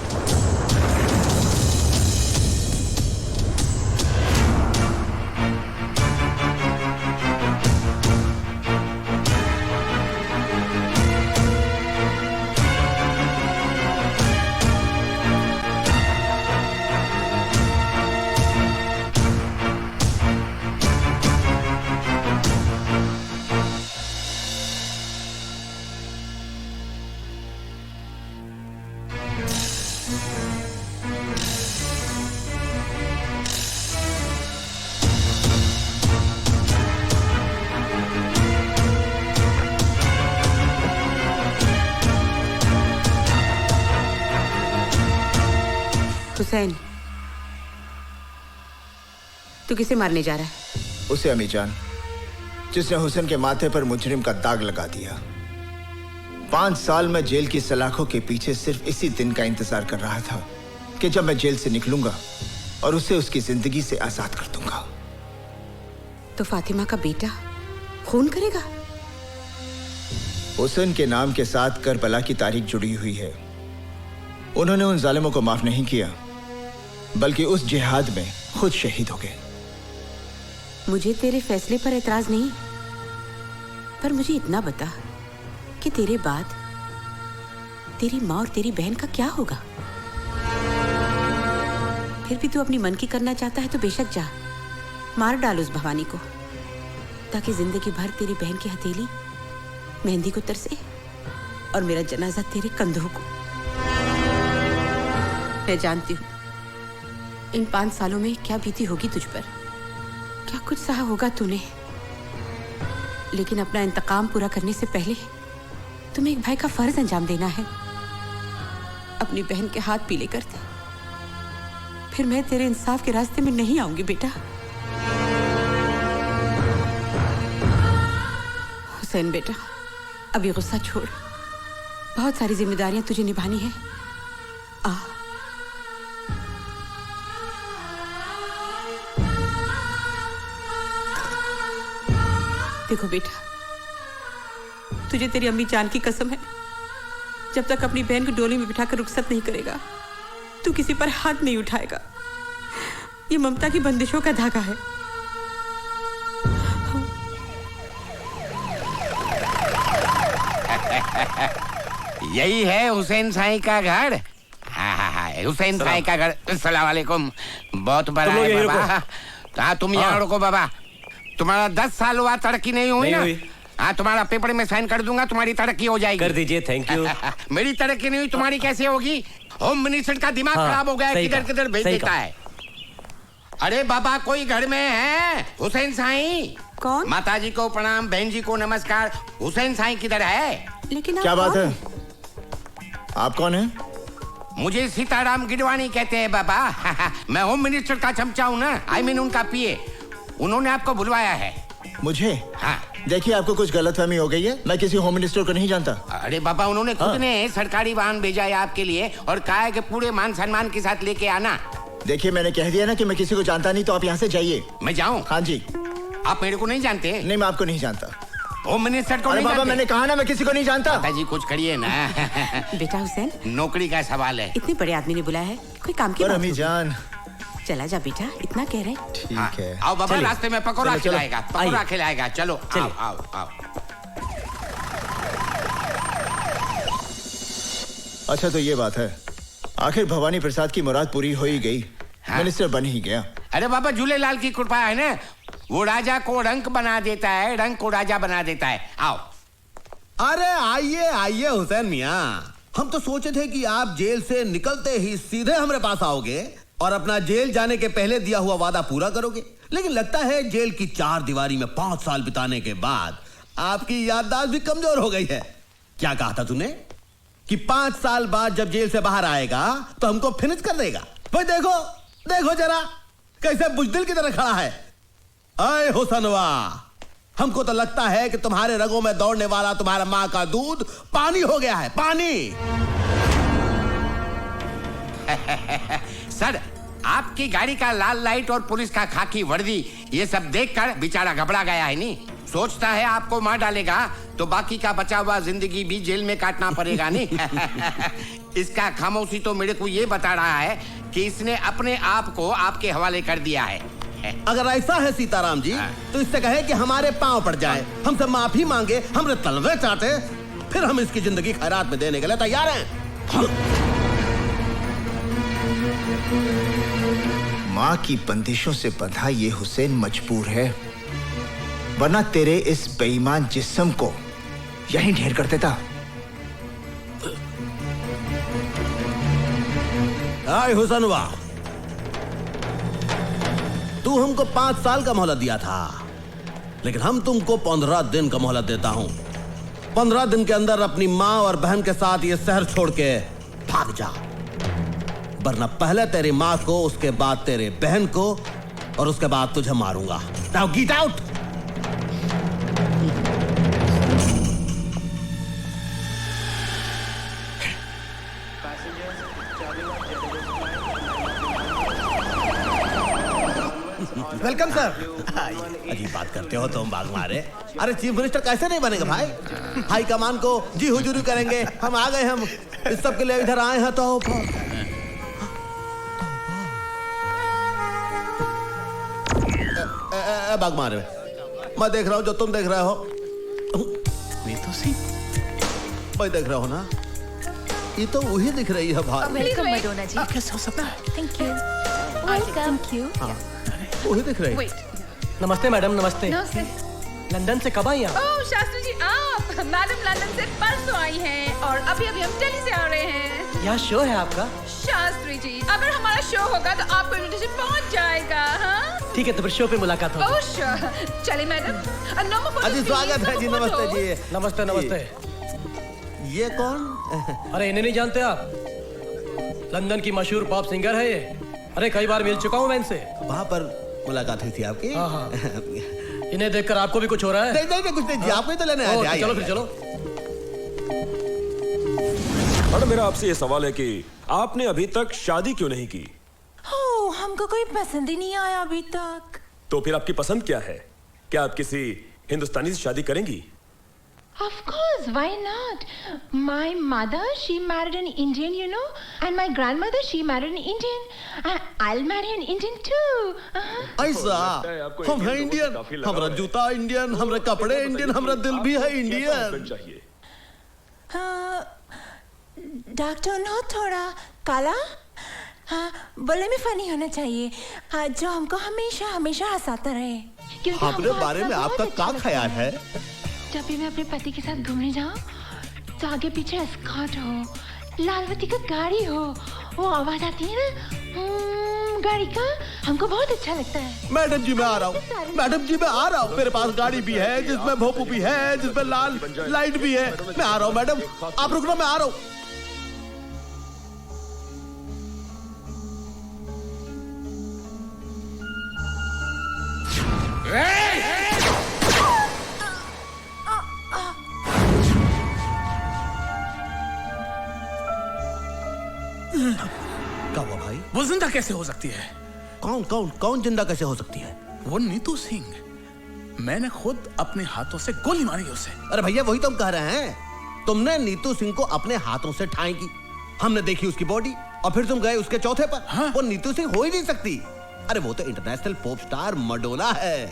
हुसैन, तू किसे मारने जा रहा है? उसे अमीजान, जिसने हुसैन के माथे पर मुजरिम का दाग लगा दिया। 5 साल में जेल की सलाखों के पीछे सिर्फ इसी दिन का इंतजार कर रहा था कि जब मैं जेल से निकलूंगा और उसे उसकी जिंदगी से आजाद कर दूंगा। तो फातिमा का बेटा खून करेगा? हुसैन के नाम के साथ करबला की तारीख जुड़ी हुई है। उन्होंने उन जालिमों को माफ नहीं किया, बल्कि उस जिहाद में खुद शहीद हो गए। मुझे तेरे फैसले पर एतराज नहीं, पर मुझे इतना बता कि तेरे बाद तेरी माँ और तेरी बहन का क्या होगा? फिर भी तू अपनी मन की करना चाहता है तो बेशक जा, मार डाल उस भवानी को, ताकि जिंदगी भर तेरी बहन की हथेली मेहंदी को तरसे और मेरा जनाजा तेरे कंधों को। मैं जानती हूँ इन 5 सालों में क्या बीती होगी तुझ पर, क्या कुछ सहा होगा तूने, लेकिन अपना इंतकाम पूरा करने से पहले तुम्हें एक भाई का फर्ज अंजाम देना है। अपनी बहन के हाथ पीले कर दे, फिर मैं तेरे इंसाफ के रास्ते में नहीं आऊंगी बेटा। हुसैन बेटा, अभी गुस्सा छोड़, बहुत सारी जिम्मेदारियां तुझे निभानी है। आ देखो बेटा, तुझे तेरी अम्मी जान की कसम है, जब तक अपनी बहन को डोली में बिठाकर रुखसत नहीं करेगा तू किसी पर हाथ नहीं उठाएगा। ये ममता की बंदिशों का धागा है। यही है हुसैन साई का घर। हाँ, हुसैन साई का घर। अस्सलाम वालेकुम। बहुत बड़ा है बाबा। हाँ, तुम यहाँ रुको बाबा। तुम्हारा 10 साल हुआ, तरक्की नहीं हुई ना? हाँ, तुम्हारा पेपर में साइन कर दूंगा, तुम्हारी तरक्की हो जाएगी। कर दीजिए, थैंक यू। मेरी तरक्की नहीं हुई, तुम्हारी कैसे होगी? होम मिनिस्टर का दिमाग हाँ, खराब हो गया, किधर किधर भेज सही देता कहा। है। अरे बाबा, कोई घर में है? हुसैन साईं। कौन? माताजी को प्रणाम, बहन जी को नमस्कार। हुसैन साईं किधर है? लेकिन क्या बात है? आप कौन है? मुझे सीताराम गिडवाणी कहते हैं बाबा। मैं होम मिनिस्टर का चमचा हूँ ना, आई मीन उनका पीए। उन्होंने आपको बुलवाया है। मुझे? हाँ। देखिए, आपको कुछ गलतफहमी हो गई है। मैं किसी होम मिनिस्टर को नहीं जानता। अरे बाबा, उन्होंने खुद ने सरकारी वाहन भेजा है आपके लिए और कहा है कि पूरे मान सम्मान के साथ लेके आना। देखिए, मैंने कह दिया ना कि मैं किसी को जानता नहीं, तो आप यहाँ से जाइए। मैं जाऊँ? हाँ जी। आप मेरे को नहीं जानते? नहीं, मैं आपको नहीं जानता। होम मिनिस्टर को अरे नहीं बाबा, जानते? मैंने कहा ना, मैं किसी को नहीं जानता। माताजी कुछ करिए ना। बेटा हुसैन, नौकरी का सवाल है। इतने बड़े आदमी ने बुलाया है, कोई काम की पर बात अम्मी होगी। जान। चला जा बेटा, इतना कह रहे। ठीक है। आओ बाबा, चलिए। रास्ते में पकौड़ा चलो, चलो। खिलाएगा, पकौड़ा आइए। खिलाएगा। चलो आओ आओ आओ। अच्छा, तो ये बात है, आखिर भवानी प्रसाद की मुराद पूरी हो ही गई। मिनिस्टर बन ही गया। अरे बाबा, झूलेलाल की कृपा है ना, वो राजा को रंक बना देता है, रंक को राजा बना देता है। आओ। अरे आइए आइए हुसैन मियाँ, हम तो सोचे थे कि आप जेल से निकलते ही सीधे हमारे पास आओगे और अपना जेल जाने के पहले दिया हुआ वादा पूरा करोगे, लेकिन लगता है जेल की 4 दीवारी में 5 साल बिताने के बाद आपकी याददाश्त भी कमजोर हो गई है। क्या कहा था तूने कि 5 साल बाद जब जेल से बाहर आएगा तो हमको फिनिश कर देगा? भाई देखो देखो जरा, कैसे बुजदिल की तरह खड़ा है। आए हुसैनवा, हमको तो लगता है कि तुम्हारे रगों में दौड़ने वाला तुम्हारा मां का दूध पानी हो गया है, पानी। सर, आपकी गाड़ी का लाल लाइट और पुलिस का खाकी वर्दी, ये सब देखकर बेचारा घबरा गया है। नहीं सोचता है आपको मार डालेगा तो बाकी का बचा हुआ जिंदगी भी जेल में काटना पड़ेगा। नहीं इसका खामोशी तो मेरे को ये बता रहा है कि इसने अपने आप को आपके हवाले कर दिया है। अगर ऐसा है सीताराम जी, तो इससे कहे कि हमारे पांव पड़ जाए, हमसे माफी मांगे, हमरे तलवे चाटे, फिर हम इसकी जिंदगी खैरात में देने के लिए तैयार हैं। माँ की बंदिशों से बंधा ये हुसैन मजबूर है, वरना तेरे इस बेईमान जिस्म को यहीं ढेर कर देता। आए हुसैनवा, तू हमको 5 साल का मोहलत दिया था, लेकिन हम तुमको 15 दिन का मोहलत देता हूं। 15 दिन के अंदर अपनी माँ और बहन के साथ ये शहर छोड़ के भाग जा, वरना पहले तेरी माँ को, उसके बाद तेरे बहन को और उसके बाद तुझे मारूंगा। Now get out. Welcome sir. अजीब बात करते हो तुम, बाग मारे। अरे चीफ मिनिस्टर कैसे नहीं बनेगा भाई? हाई कमान को जी हुजूरी करेंगे। हम आ गए, हम इस सब के लिए इधर आए हैं। तो बाग मारे, मैं देख रहा हूँ जो तुम देख रहे हो। नीतू सिंह, मैं देख रहा हूँ ना, ये तो वही दिख रही है भाई। वेलकम मैडोना जी। कैसे हो सकता है? Thank you. Welcome. Thank you. वही दिख रही है। नमस्ते मैडम, नमस्ते। नमस्ते। लंदन से कब आई आप? ओह शास्त्री जी, आप? मैडम लंदन से परसों आई हैं और अभी अभी हम दिल्ली से आ रहे हैं। यहाँ शो है आपका? शास्त्री जी, अगर हमारा शो होगा तो आपको इनविटेशन पहुंच जाएगा। हाँ ठीक है, तो फिर शो पे मुलाकात होगी। Oh sure. चलिए मैडम। अजी स्वागत है जी। नमस्ते जी। नमस्ते नमस्ते। ये कौन? अरे इन्हें नहीं जानते आप? लंदन की मशहूर पॉप सिंगर है ये। अरे कई बार मिल चुका हूँ मैं इनसे। वहाँ पर मुलाकात हुई थी आपकी? हाँ हाँ। इन्हें देखकर आपको भी कुछ हो रहा है? नहीं कुछ नहीं जी, आपको ही तो लेने आए थे। चलो फिर चलो। मैडम, मेरा आपसे ये सवाल है कि आपने अभी तक शादी क्यों नहीं की? ओह, हमको कोई पसंद ही नहीं आया अभी तक। तो फिर आपकी पसंद क्या है? क्या आप किसी हिंदुस्तानी से शादी करेंगी? Of course, why not? My mother, she married an Indian, you know, and my grandmother, she married an Indian. I'll marry an Indian too. ऐसा? हम हैं इंडियन, हमारा जूता इंडियन, हमारे कपड़े इंडियन, हमारा दिल भी है इंडियन। डॉक्टर नो थोड़ा काला, हाँ, बोले में फनी होना चाहिए, हाँ, जो हमको हमेशा हमेशा हंसाता रहे। अपने बारे में आपका क्या ख्याल है? जब भी मैं अपने पति के साथ घूमने जाऊं तो आगे पीछे एस्कॉर्ट हो, लालवती का गाड़ी हो, वो आवाज आती है ना गाड़ी का, हमको बहुत अच्छा लगता है। मैडम जी मैं आ रहा हूँ, मैडम जी मैं आ रहा हूँ। मेरे पास गाड़ी भी है जिसमें भोपू भी है, जिसमें लाल लाइट भी है। मैं आ रहा हूँ मैडम, आप रुकना, मैं आ रहा हूँ। क्या हुआ भाई? वो जिंदा कैसे हो सकती है? कौन कौन कौन जिंदा कैसे हो सकती है? वो नीतू सिंह, मैंने खुद अपने हाथों से गोली मारी उसे। अरे भैया वही तो हम कह रहे हैं, तुमने नीतू सिंह को अपने हाथों से ठाई की, हमने देखी उसकी बॉडी, और फिर तुम गए उसके चौथे पर। हाँ? वो नीतू सिंह हो ही नहीं सकती। अरे वो तो इंटरनेशनल पॉप स्टार मडोना है।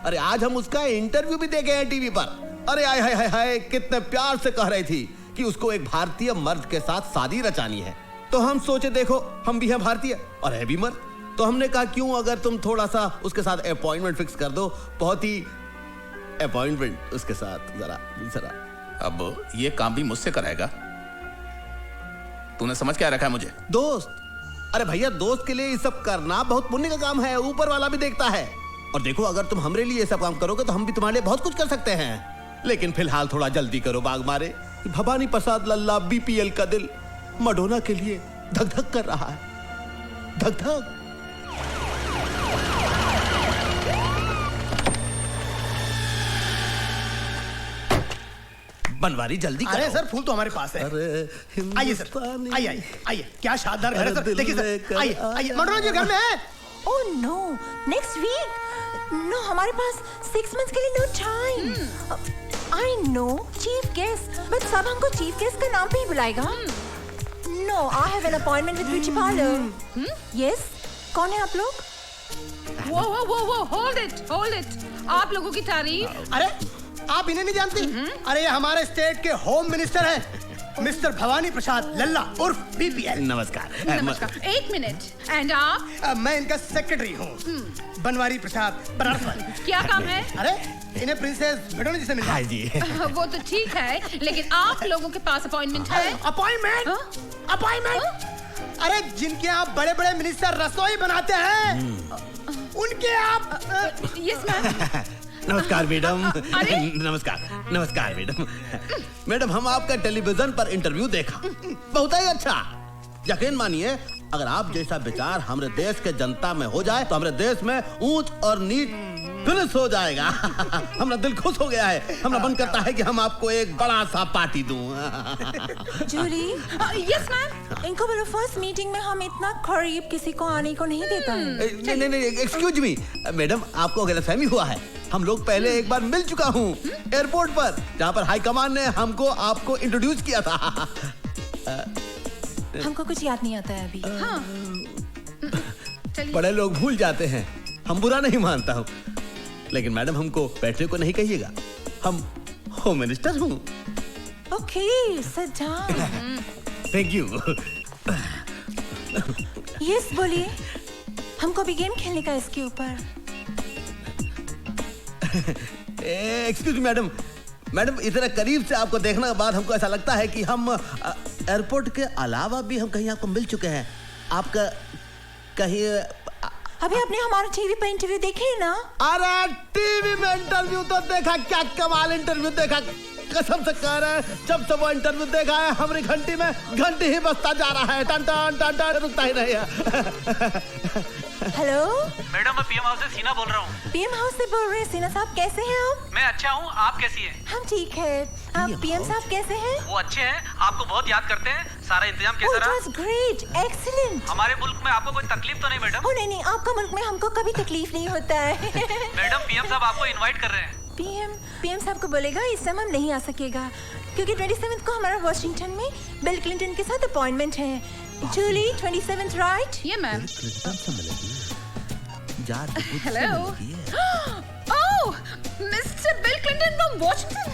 अरे आज हम उसका इंटरव्यू भी देखे हैं टीवी पर। अरे हाय हाय हाय हाय, कितने प्यार से कह रही थी कि उसको एक भारतीय मर्द के साथ शादी रचानी है। तो हम सोचे देखो हम भी हैं भारतीय और है भी मर्द, तो हमने कहा क्यों अगर तुम थोड़ा सा उसके साथ अपॉइंटमेंट फिक्स कर दो, बहुत ही अपॉइंटमेंट उसके साथ जरा जरा। अब ये काम भी मुझसे कराएगा? तूने समझ क्या रखा है मुझे? दोस्त? अरे भैया दोस्त के लिए ये सब करना बहुत पुण्य का काम है, ऊपर वाला भी देखता है। और देखो अगर तुम हमरे लिए ये सब काम करोगे तो हम भी तुम्हारे लिए बहुत कुछ कर सकते हैं। लेकिन फिलहाल थोड़ा जल्दी करो बाग मारे। भवानी प्रसाद लल्ला बीपीएल का दिल मडोना के लिए धक धक कर रहा है, धक धक। बनवारी जल्दी करो। अरे सर फूल तो हमारे पास है। आइए सर, आइए आइए आइए, क्या शानदार घर है सर। देखिए सर, आइए आइए, मडोना जी घर में है। Oh no, next week? No, हमारे पास 6 months के लिए no time. I know chief guest, but सब हमको चीफ गेस्ट का नाम पे ही बुलाएगा। No, I have an appointment with beauty parlour. Yes, कौन है आप लोग? वो होल्ड इट। आप लोगों की तारीफ। अरे आप इन्हें नहीं जानती? अरे ये हमारे स्टेट के होम मिनिस्टर हैं, मिस्टर भवानी प्रसाद लल्ला उर्फ बीपीएल। नमस्कार। नमस्कार। 1 मिनट। एंड आप? मैं इनका सेक्रेटरी हूँ, बनवारी प्रसाद बनारस। क्या काम है? अरे इन्हें प्रिंसेस मडोना जी से मिलना। हाँ जी। वो तो ठीक है, लेकिन आप लोगों के पास अपॉइंटमेंट है? अपॉइंटमेंट? अपॉइंटमेंट? अरे जिनके यहाँ बड़े बड़े मिनिस्टर रसोई बनाते हैं उनके आप। Yes ma'am. नमस्कार मैडम। नमस्कार नमस्कार मैडम। मैडम हम आपका टेलीविजन पर इंटरव्यू देखा, बहुत ही अच्छा। यकीन मानिए अगर आप जैसा विचार हमारे देश के जनता में हो जाए तो हमारे देश में ऊंच और नीच फिनिश हो जाएगा। हमारा दिल खुश हो गया है, हमारा मन करता है कि हम आपको एक बड़ा सा पार्टी दूं। जूली। Yes ma'am. इनको बोलो फर्स्ट मीटिंग में हम इतना करीब किसी को आने को नहीं देता है। नहीं एक्सक्यूज मी मैडम, आपको गलतफहमी हुआ है। हम लोग पहले एक बार मिल चुका हूँ एयरपोर्ट पर, जहाँ पर हाईकमान ने हमको आपको इंट्रोड्यूस किया था। हमको कुछ याद नहीं आता है अभी। हाँ। बड़े लोग भूल जाते हैं, हम बुरा नहीं मानता हूँ, लेकिन मैडम हमको बैठने को नहीं कहिएगा, हम होम मिनिस्टर हूँ। Okay, sit down. Thank you. Yes बोलिए, हमको भी गेम खेलने का इसके ऊपर। एक्सक्यूज मी मैडम, इतने करीब से आपको देखने के बाद हमको ऐसा लगता है कि हम एयरपोर्ट के अलावा भी हम कहीं आपको मिल चुके हैं। आपका कहीं अभी आपने हमारा टीवी पे इंटरव्यू देखे ना? अरे टीवी में इंटरव्यू तो देखा, क्या कमाल इंटरव्यू देखा, कसम से कह रहे हैं। जब से वो इंटरव्यू देखा है हमारी घंटी में घंटी ही बजता जा रहा है, टन टन टन टन, रुकता ही नहीं है। हेलो मैडम, मैं पीएम हाउस से सीना बोल रहा हूँ। पीएम हाउस से बोल रहे हैं? सीना साहब कैसे हैं आप? मैं अच्छा हूँ, आप कैसी हैं? हम ठीक है। आप पीएम साहब कैसे हैं? वो अच्छे हैं, आपको बहुत याद करते हैं। सारा इंतजाम कैसा रहा? It was great, excellent। हमारे मुल्क में आपको कोई तकलीफ तो नहीं मैडम? नहीं, आपका मुल्क में हमको कभी तकलीफ नहीं होता है। मैडम पीएम साहब आपको इनवाइट कर रहे हैं। पीएम साहब को बोलेगा इस समय हम नहीं आ सकेगा, क्योंकि 27 को हमारा वॉशिंगटन में बिल क्लिंटन के साथ अपॉइंटमेंट है। जूली 27 राइट? ये ma'am. Hello. Oh, mister bill Clinton from Washington.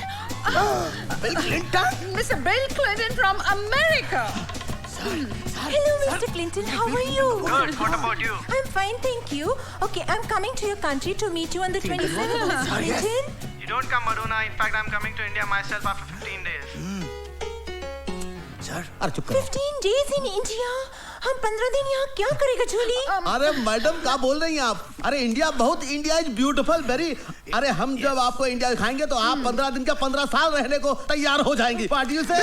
Bill Clinton? Mister bill Clinton from America. Hello, Mr. Clinton. How are you? Good. What about you? I'm fine, thank you. Okay, I'm coming to your country to meet you on the 27th. Mr. Clinton. You don't come, Madonna. In fact, I'm coming to India myself after 15 days. Sir, अरे चुप करो। 15 days in India? हम 15 दिन यहाँ क्या करेगा जूली? अरे madam क्या बोल रही हैं आप? अरे इंडिया बहुत, इंडिया इज ब्यूटीफुल वेरी। अरे हम जब आपको इंडिया दिखाएंगे तो आप 15 दिन का 15 साल रहने को तैयार हो जाएंगी। पार्टियों से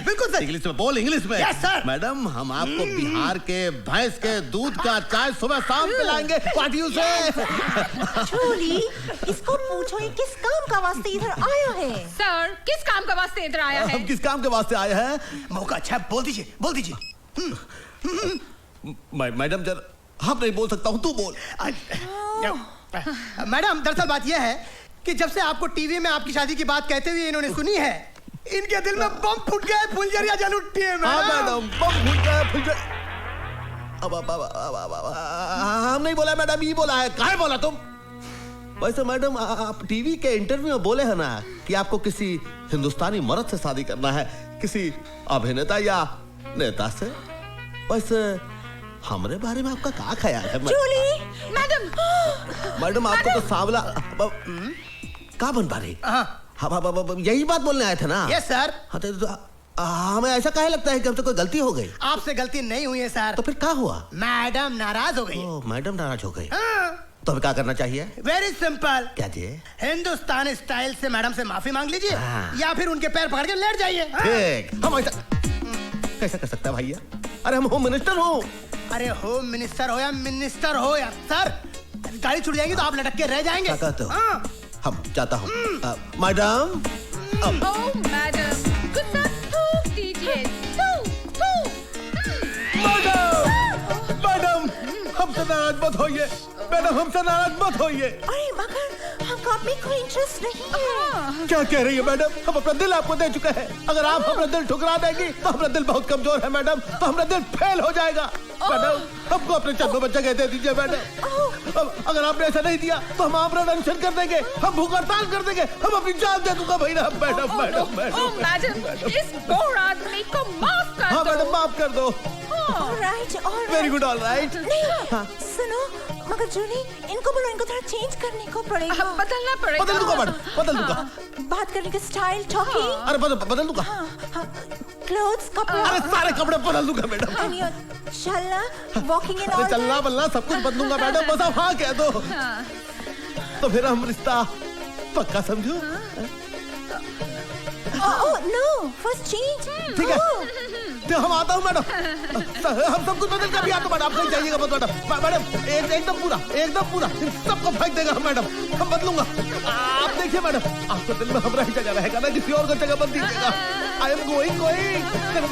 बिल्कुल सर। इंग्लिश में बोल, इंग्लिश में। Yes sir. मैडम हम आपको बिहार के भैंस के दूध का चाय सुबह शाम पिलाएंगे पार्टियों से। जूली, इसको पूछो ये किस काम का वास्ते इधर आया है? सर, किस काम का वास्ते इधर आया है? हम किस काम के वास्ते आए हैं? मौका अच्छा है, बोल दीजिए। मैडम जर हम नहीं बोल सकता हूँ, तू बोल। मैडम दरअसल बात यह है कि जब से आपको टीवी में आपकी शादी की बात कहते हुए इन्होंने सुनी है, इनके दिल में बम फूट गए, फुलझड़ियां जल उठती है मैडम। बम फूट गए, फुलझड़ियां। हम नहीं बोला मैडम, ये बोला है। कहाँ बोला तुम? वैसे मैडम आप टीवी के इंटरव्यू में बोले हैं ना कि आपको किसी हिंदुस्तानी मर्द से शादी करना है, किसी अभिनेता या नेता से। वैसे हमारे बारे में आपका क्या ख्याल है? जूली, मैडम आपको तो सांवला क्या बन पा रही? हम यही बात बोलने आए थे ना? Yes sir. हमें ऐसा काहे लगता है कि हमसे कोई गलती हो गई? आपसे गलती नहीं हुई है सर। तो फिर क्या हुआ? मैडम नाराज हो गई। मैडम नाराज हो गई। तो हमें क्या करना चाहिए? Very simple. क्या जी? हिंदुस्तानी स्टाइल से मैडम से माफी मांग लीजिए या फिर उनके पैर पकड़ के लेट जाइए। ठीक। हम ऐसा कैसे कर सकते हैं भैया? अरे हम होम मिनिस्टर हो। अरे होम मिनिस्टर हो या मिनिस्टर हो यार सर, गाड़ी छूट जाएगी तो आप लटक के रह जाएंगे। क्या कहते हो? हम जाता हूँ। मैडम। ओह मैडम, गुस्सा थूक दीजिए। मैडम हमसे नाराज मत होइए। मैडम हमसे नाराज मत होइए। अरे मगर हमको आप में कोई इंटरेस्ट नहीं है। क्या कह रही है मैडम? हम अपना दिल आपको दे चुके हैं। अगर आप अपना दिल ठुकरा देंगी तो हमारा दिल बहुत कमजोर है मैडम, तो हमारा दिल फेल हो जाएगा। मैडम हमको अपने चंदों में जगह दे दीजिए मैडम। अगर आपने ऐसा नहीं दिया तो हम आमरण अनशन कर देंगे, हम भूख हड़ताल कर देंगे, हम अपनी जान दे दूंगा भैया। मैडम मैडम मैडम, इस बोर आदमी को माफ कर दो। हाँ मैडम माफ कर दो। Alright, very good, alright. नहीं, सुनो मगर जूली, इनको बोलो इनको थोड़ा चेंज करने को पड़ेगा। बदलना पड़ेगा। बदल दूंगा मैडम, बदल दूंगा। बात करने का स्टाइल, टॉकिंग। अरे बदल दूंगा। क्लोथ्स, कपड़ा। अरे सारे कपड़े बदल दूंगा मैडम। चलना, वॉकिंग इन ऑल। चलना बलना सब कुछ बदलूंगा मैडम, बस आप हाँ कह दो। तो फिर हम रिश्ता पक्का समझो। No, first change. ठीक है, तो हम आता हूँ मैडम। हम सब कुछ बदल कर भी आता मैडम, आप कहीं जाइएगा मत मैडम। मैडम एकदम पूरा सबको फेंक देगा मैडम, हम बदलूंगा। आप देखिए मैडम, आपको दिल में हमारा ही जगह रहेगा ना, किसी और का जगह बदल दीजिएगा। I am going madam.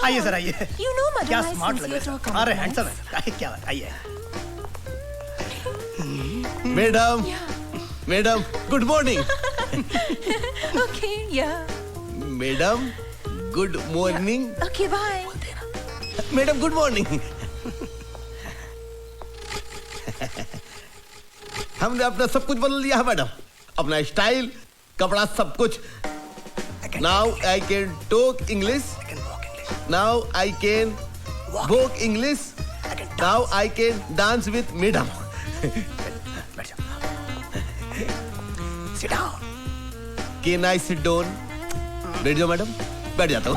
आइए सर, आइए। You know, madam, क्या I स्मार्ट लग sincerely रहे हैं। अरे हैंडसम है। क्या बात, आइए। Madam good morning. Okay, yeah. Madam good morning. Okay, bye. Madam good morning. हमने अपना सब कुछ बदल लिया है मैडम, अपना स्टाइल, कपड़ा, सब कुछ। Now I can talk English, now I can walk English, now I can dance with madam. Can I sit down? बैठ जाओ मैडम। बैठ जाता हूँ।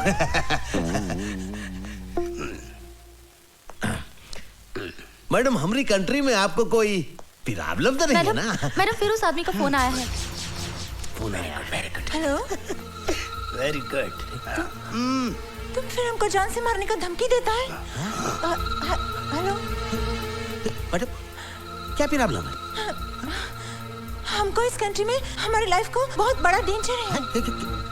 मैडम हमारी कंट्री में आपको कोई प्रॉब्लम तो नहीं है ना? मैडम फिर उस आदमी का फोन आया है। फोन आया, very good. Hello, very good. तुम फिर हमको जान से मारने का धमकी देता है? हेलो मैडम, क्या प्रॉब्लम है? हमको इस कंट्री में हमारी लाइफ को बहुत बड़ा डेंजर है।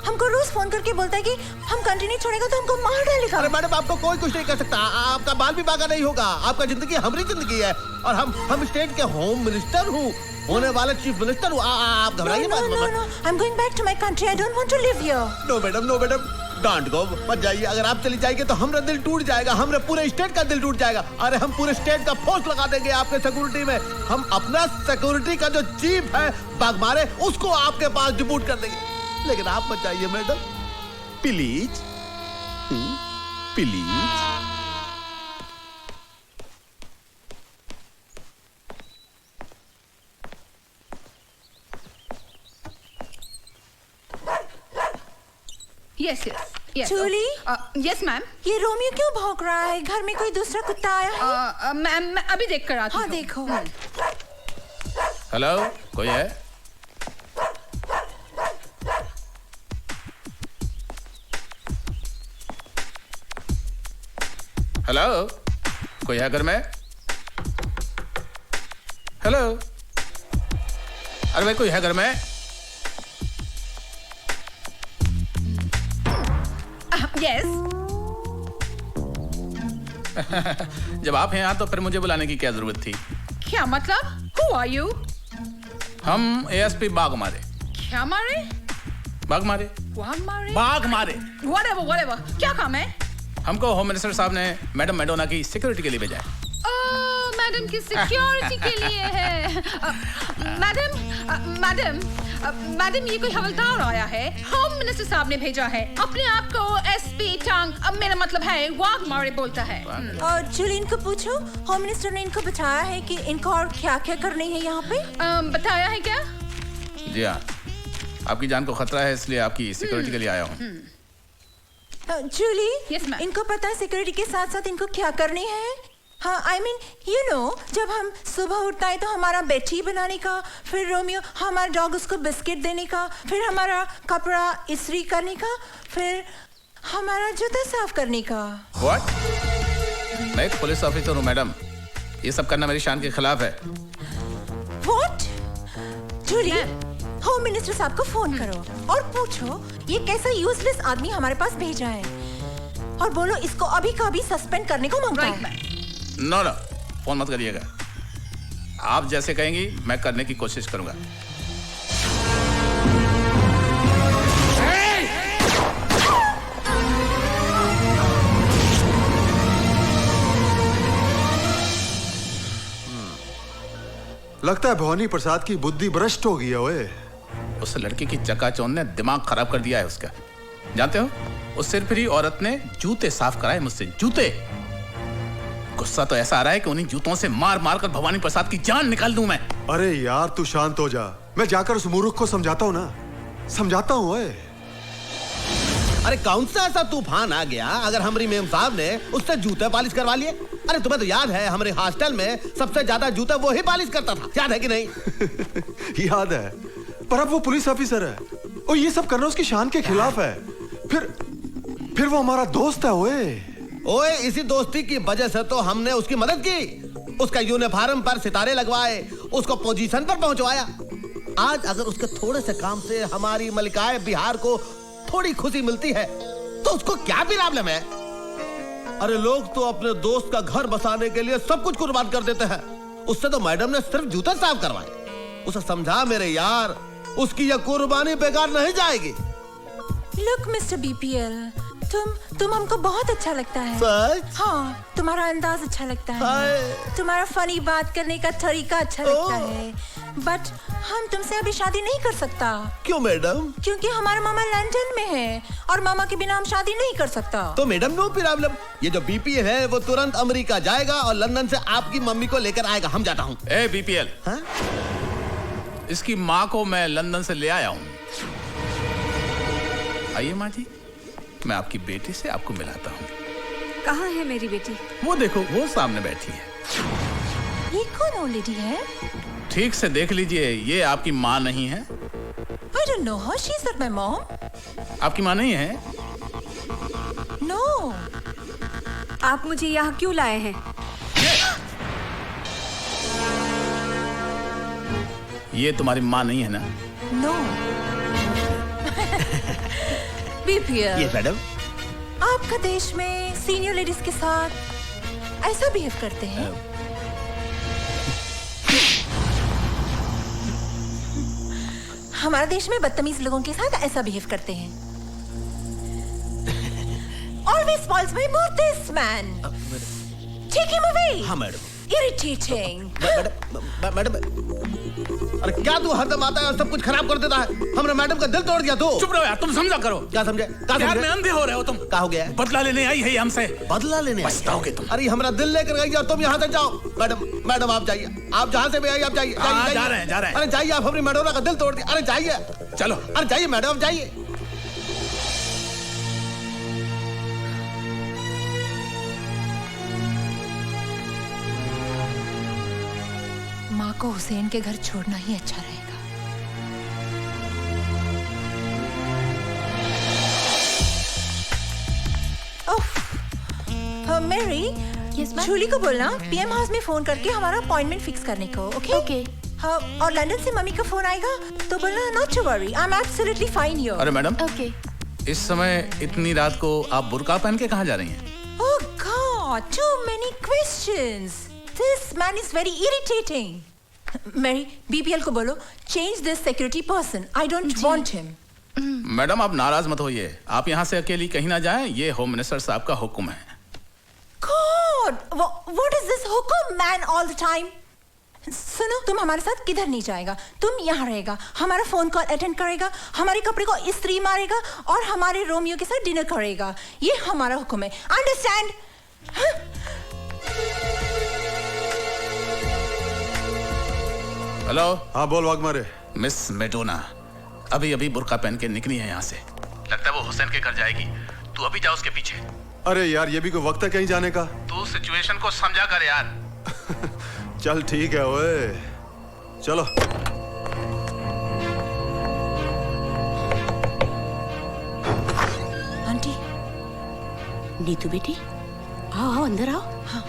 हमको रोज फोन करके बोलता है कि हम कंट्री नहीं छोड़ेगा तो हमको मार डालेगा। अरे मैडम आपको कोई कुछ नहीं कर सकता, आपका बाल भी बागा नहीं होगा, आपका जिंदगी हमारी जिंदगी है और हम स्टेट के होम मिनिस्टर हूँ, होने वाले चीफ मिनिस्टर हूँ। आप घबराइए मत। No, I'm going back to my country. I don't want to live here. No madam, no madam, don't go मत जाइए। अगर आप चली जाएंगे तो हमारा दिल टूट जाएगा, हमारे पूरे स्टेट का दिल टूट जाएगा। अरे हम पूरे स्टेट का फोर्स लगा देंगे आपके सिक्योरिटी में। हम अपना सिक्योरिटी का जो चीफ है बागमारे, उसको आपके पास डिप्यूट कर देंगे। लेकिन आप मत जाइए madam, please please. Yes yes Julie? Yes ma'am. ये रोमियो क्यों भौंक रहा है? घर में कोई दूसरा कुत्ता आया है? मैम मैं अभी देख कर आती हूँ। हाँ देखो। हेलो, कोई है? हेलो, कोई है घर में? हेलो, अरे भाई कोई है घर में? यस। जब आप हैं यहाँ तो फिर मुझे बुलाने की क्या जरूरत थी? क्या मतलब? Who are you? हम एएसपी बागमारे। क्या मारे? बागमारे। बागमारे? बागमारे। Whatever, whatever. क्या काम है? हमको होम मिनिस्टर साहब ने मैडम मैडोना की सिक्योरिटी के लिए भेजा है। मैडम की सिक्योरिटी के लिए है। मैडम ये कोई हवलदार आया है, होम मिनिस्टर साहब ने भेजा है। अपने आप को एसपी टांग, अब मेरा मतलब है वाघमारे बोलता है। और जूली इनको पूछो, होम मिनिस्टर ने इनको बताया है कि इनको और क्या क्या करनी है यहाँ पे? बताया है क्या? जी हाँ, आपकी जान को खतरा है इसलिए आपकी सिक्योरिटी के लिए आया हूँ। जूली, yes, इनको पता है सिक्योरिटी के साथ साथ इनको क्या करनी है? हाँ, I mean, you know, जब हम सुबह उठता है तो हमारा बेटी बनाने का, फिर रोमियो हमारा डॉग उसको बिस्किट देने का, फिर हमारा कपड़ा इस्त्री करने का, फिर हमारा जूता साफ करने का। What? मैं एक पुलिस ऑफिसर हूँ मैडम, ये सब करना मेरी शान के खिलाफ है। What? जूली, होम मिनिस्टर साहब को फोन करो और पूछो ये कैसा यूजलेस आदमी हमारे पास भेजा है, और बोलो इसको अभी का अभी सस्पेंड करने को मांगता है। नो, फोन मत करिएगा। आप जैसे कहेंगी मैं करने की कोशिश करूंगा। लगता है भवानी प्रसाद की बुद्धि भ्रष्ट हो गई है। ओए, उस लड़की की चकाचौंध ने दिमाग खराब कर दिया है उसका। जानते हो, उस सिरफिरी औरत ने जूते साफ कराए मुझसे, जूते। गुस्सा तो ऐसा आ रहा है कि उन्हीं जूतों से मार मार कर भवानी प्रसाद की जान निकाल दूं मैं। अरे यार तू शांत हो जा, मैं जाकर उस मूर्ख को समझाता हूँ ना, समझाता हूँ। ओए, अरे कौन सा ऐसा तूफान आ गया अगर हमारी मेम साहब ने उससे जूते पालिश करवा लिए? अरे तुम्हें तो याद है हमारे हॉस्टल में सबसे ज्यादा जूते वो ही पालिश करता था, याद है कि नहीं? याद है, पर अब वो पुलिस ऑफिसर है और ये सब करना उसकी शान के खिलाफ है। फिर वो हमारा दोस्त है। ओए, इसी दोस्ती की वजह से तो हमने उसकी मदद की, उसका यूनिफॉर्म पर सितारे लगवाए, उसको पोजीशन पर पहुंचवाया। आज अगर उसके थोड़े से काम से हमारी मलिकाए बिहार को थोड़ी खुशी मिलती है तो उसको क्या प्रॉब्लम है? अरे लोग तो अपने दोस्त का घर बसाने के लिए सब कुछ कुर्बान कर देते हैं। उससे तो मैडम ने सिर्फ जूते साफ करवाए। उसे समझा मेरे यार, उसकी यह कुर्बानी बेकार नहीं जाएगी। लुक मिस्टर बीपीएल, तुम हमको बहुत अच्छा लगता है। सच? हाँ, तुम्हारा अंदाज अच्छा लगता है, तुम्हारा फनी बात करने का तरीका अच्छा लगता है, बट हम तुमसे अभी शादी नहीं कर सकता। क्यों मैडम? क्योंकि हमारा मामा लंदन में है और मामा के बिना हम शादी नहीं कर सकता। तो मैडम नो प्रॉब्लम, ये जो बीपीएल है वो तुरंत अमेरिका जाएगा और लंदन से आपकी मम्मी को लेकर आएगा। हम जाता हूँ। ए बीपीएल, इसकी माँ को मैं लंदन से ले आया हूँ। आइए माँ जी, मैं आपकी बेटी से आपको मिलाता हूँ। कहाँ है मेरी बेटी? वो देखो, वो सामने बैठी है। ये कौन ओल्ड लेडी है? ठीक से देख लीजिए, ये आपकी माँ नहीं है। I don't know her. She's not my mom. आपकी माँ नहीं है? No. आप मुझे यहाँ क्यों लाए हैं? ये तुम्हारी माँ नहीं है ना? No. बीपीएल। Yes, madam. आपका देश में सीनियर लेडीज के साथ ऐसा बिहेव करते हैं? हमारे देश में बदतमीज लोगों के साथ ऐसा बिहेव करते हैं। spoils my mood, this man. Take him away. हाँ मैडम। Irritating. मैडम अरे क्या तू हरदम आता है और सब कुछ खराब कर देता है? हमने मैडम का दिल तोड़ दिया तू। चुप रहो यार, तुम समझा करो। क्या समझे? प्यार में अंधे हो रहे हो तुम। क्या हो गया? बदला लेने आई है हमसे। बदला लेने पछताओगे तुम। अरे हमारा दिल लेकर गई और तुम यहाँ से जाओ। मैडम आप जाइए, आप जहाँ से भी आई आप जाइए। जा रहे हैं। अरे जाइए, आप अपनी मैडोना का दिल तोड़ दिया। अरे जाइए, चलो। अरे जाइए मैडम, जाइए। माँ को हुसैन के घर छोड़ना ही अच्छा रहेगा। मेरी जूली को बोलना पीएम हाउस में फोन करके हमारा अपॉइंटमेंट फिक्स करने को। Okay okay. हाँ, और लंदन से मम्मी का फोन आएगा तो बोलना not to worry, I am absolutely fine here. अरे मैडम। ओके। इस समय इतनी रात को आप बुर्का पहन के कहाँ जा रही हैं? Oh God, too many questions. This man is very irritating. Mary, BPL को बोलो change this security person. I don't want him. Madam आप नाराज मत होइए, आप यहाँ से अकेली कहीं ना जाएं, ये होम मिनिस्टर साहब का हुक्म है। God, what is this हुक्म man all the time? सुनो, तुम हमारे साथ किधर नहीं जाएगा, तुम यहाँ रहेगा, हमारा फोन कॉल अटेंड करेगा, हमारे कपड़े को इस्त्री मारेगा और हमारे रोमियो के साथ डिनर करेगा। ये हमारा हुक्म है, अंडरस्टैंड? हेलो। हाँ बोल वाघमारे। मिस मेडोना अभी अभी बुर्का पहन के निकली है यहाँ से, लगता है वो हुसैन के घर जाएगी। तू अभी जा उसके पीछे। अरे यार ये भी कोई वक्त है कहीं जाने का? तू सिचुएशन को समझा कर यार। चल ठीक है ओए, चलो। आंटी। नीतू बेटी, आओ अंदर आओ। हाँ।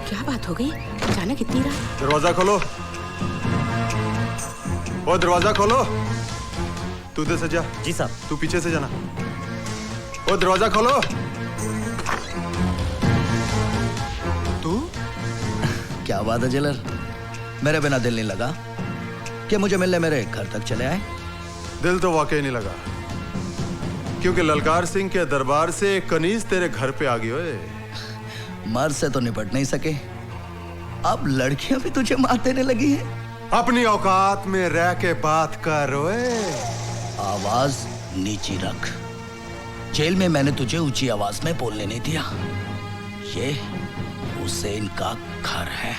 क्या बात हो गई, अचानक इतनी रात? दरवाजा खोलो। ओ दरवाजा खोलो। तू इधर से जा। जी साहब। तू पीछे से जाना। ओ दरवाजा खोलो। तू? क्या बात है जेलर, मेरे बिना दिल नहीं लगा कि मुझे मिलने मेरे घर तक चले आए? दिल तो वाकई नहीं लगा, क्योंकि ललकार सिंह के दरबार से एक कनीज तेरे घर पे आ गई। ओए मर्द से तो निपट नहीं सके, अब लड़कियां भी तुझे मार देने लगी हैं। अपनी औकात में रह के बात कर। ओए आवाज नीची रख, जेल में मैंने तुझे ऊंची आवाज में बोलने नहीं दिया। ये हुसैन का घर है।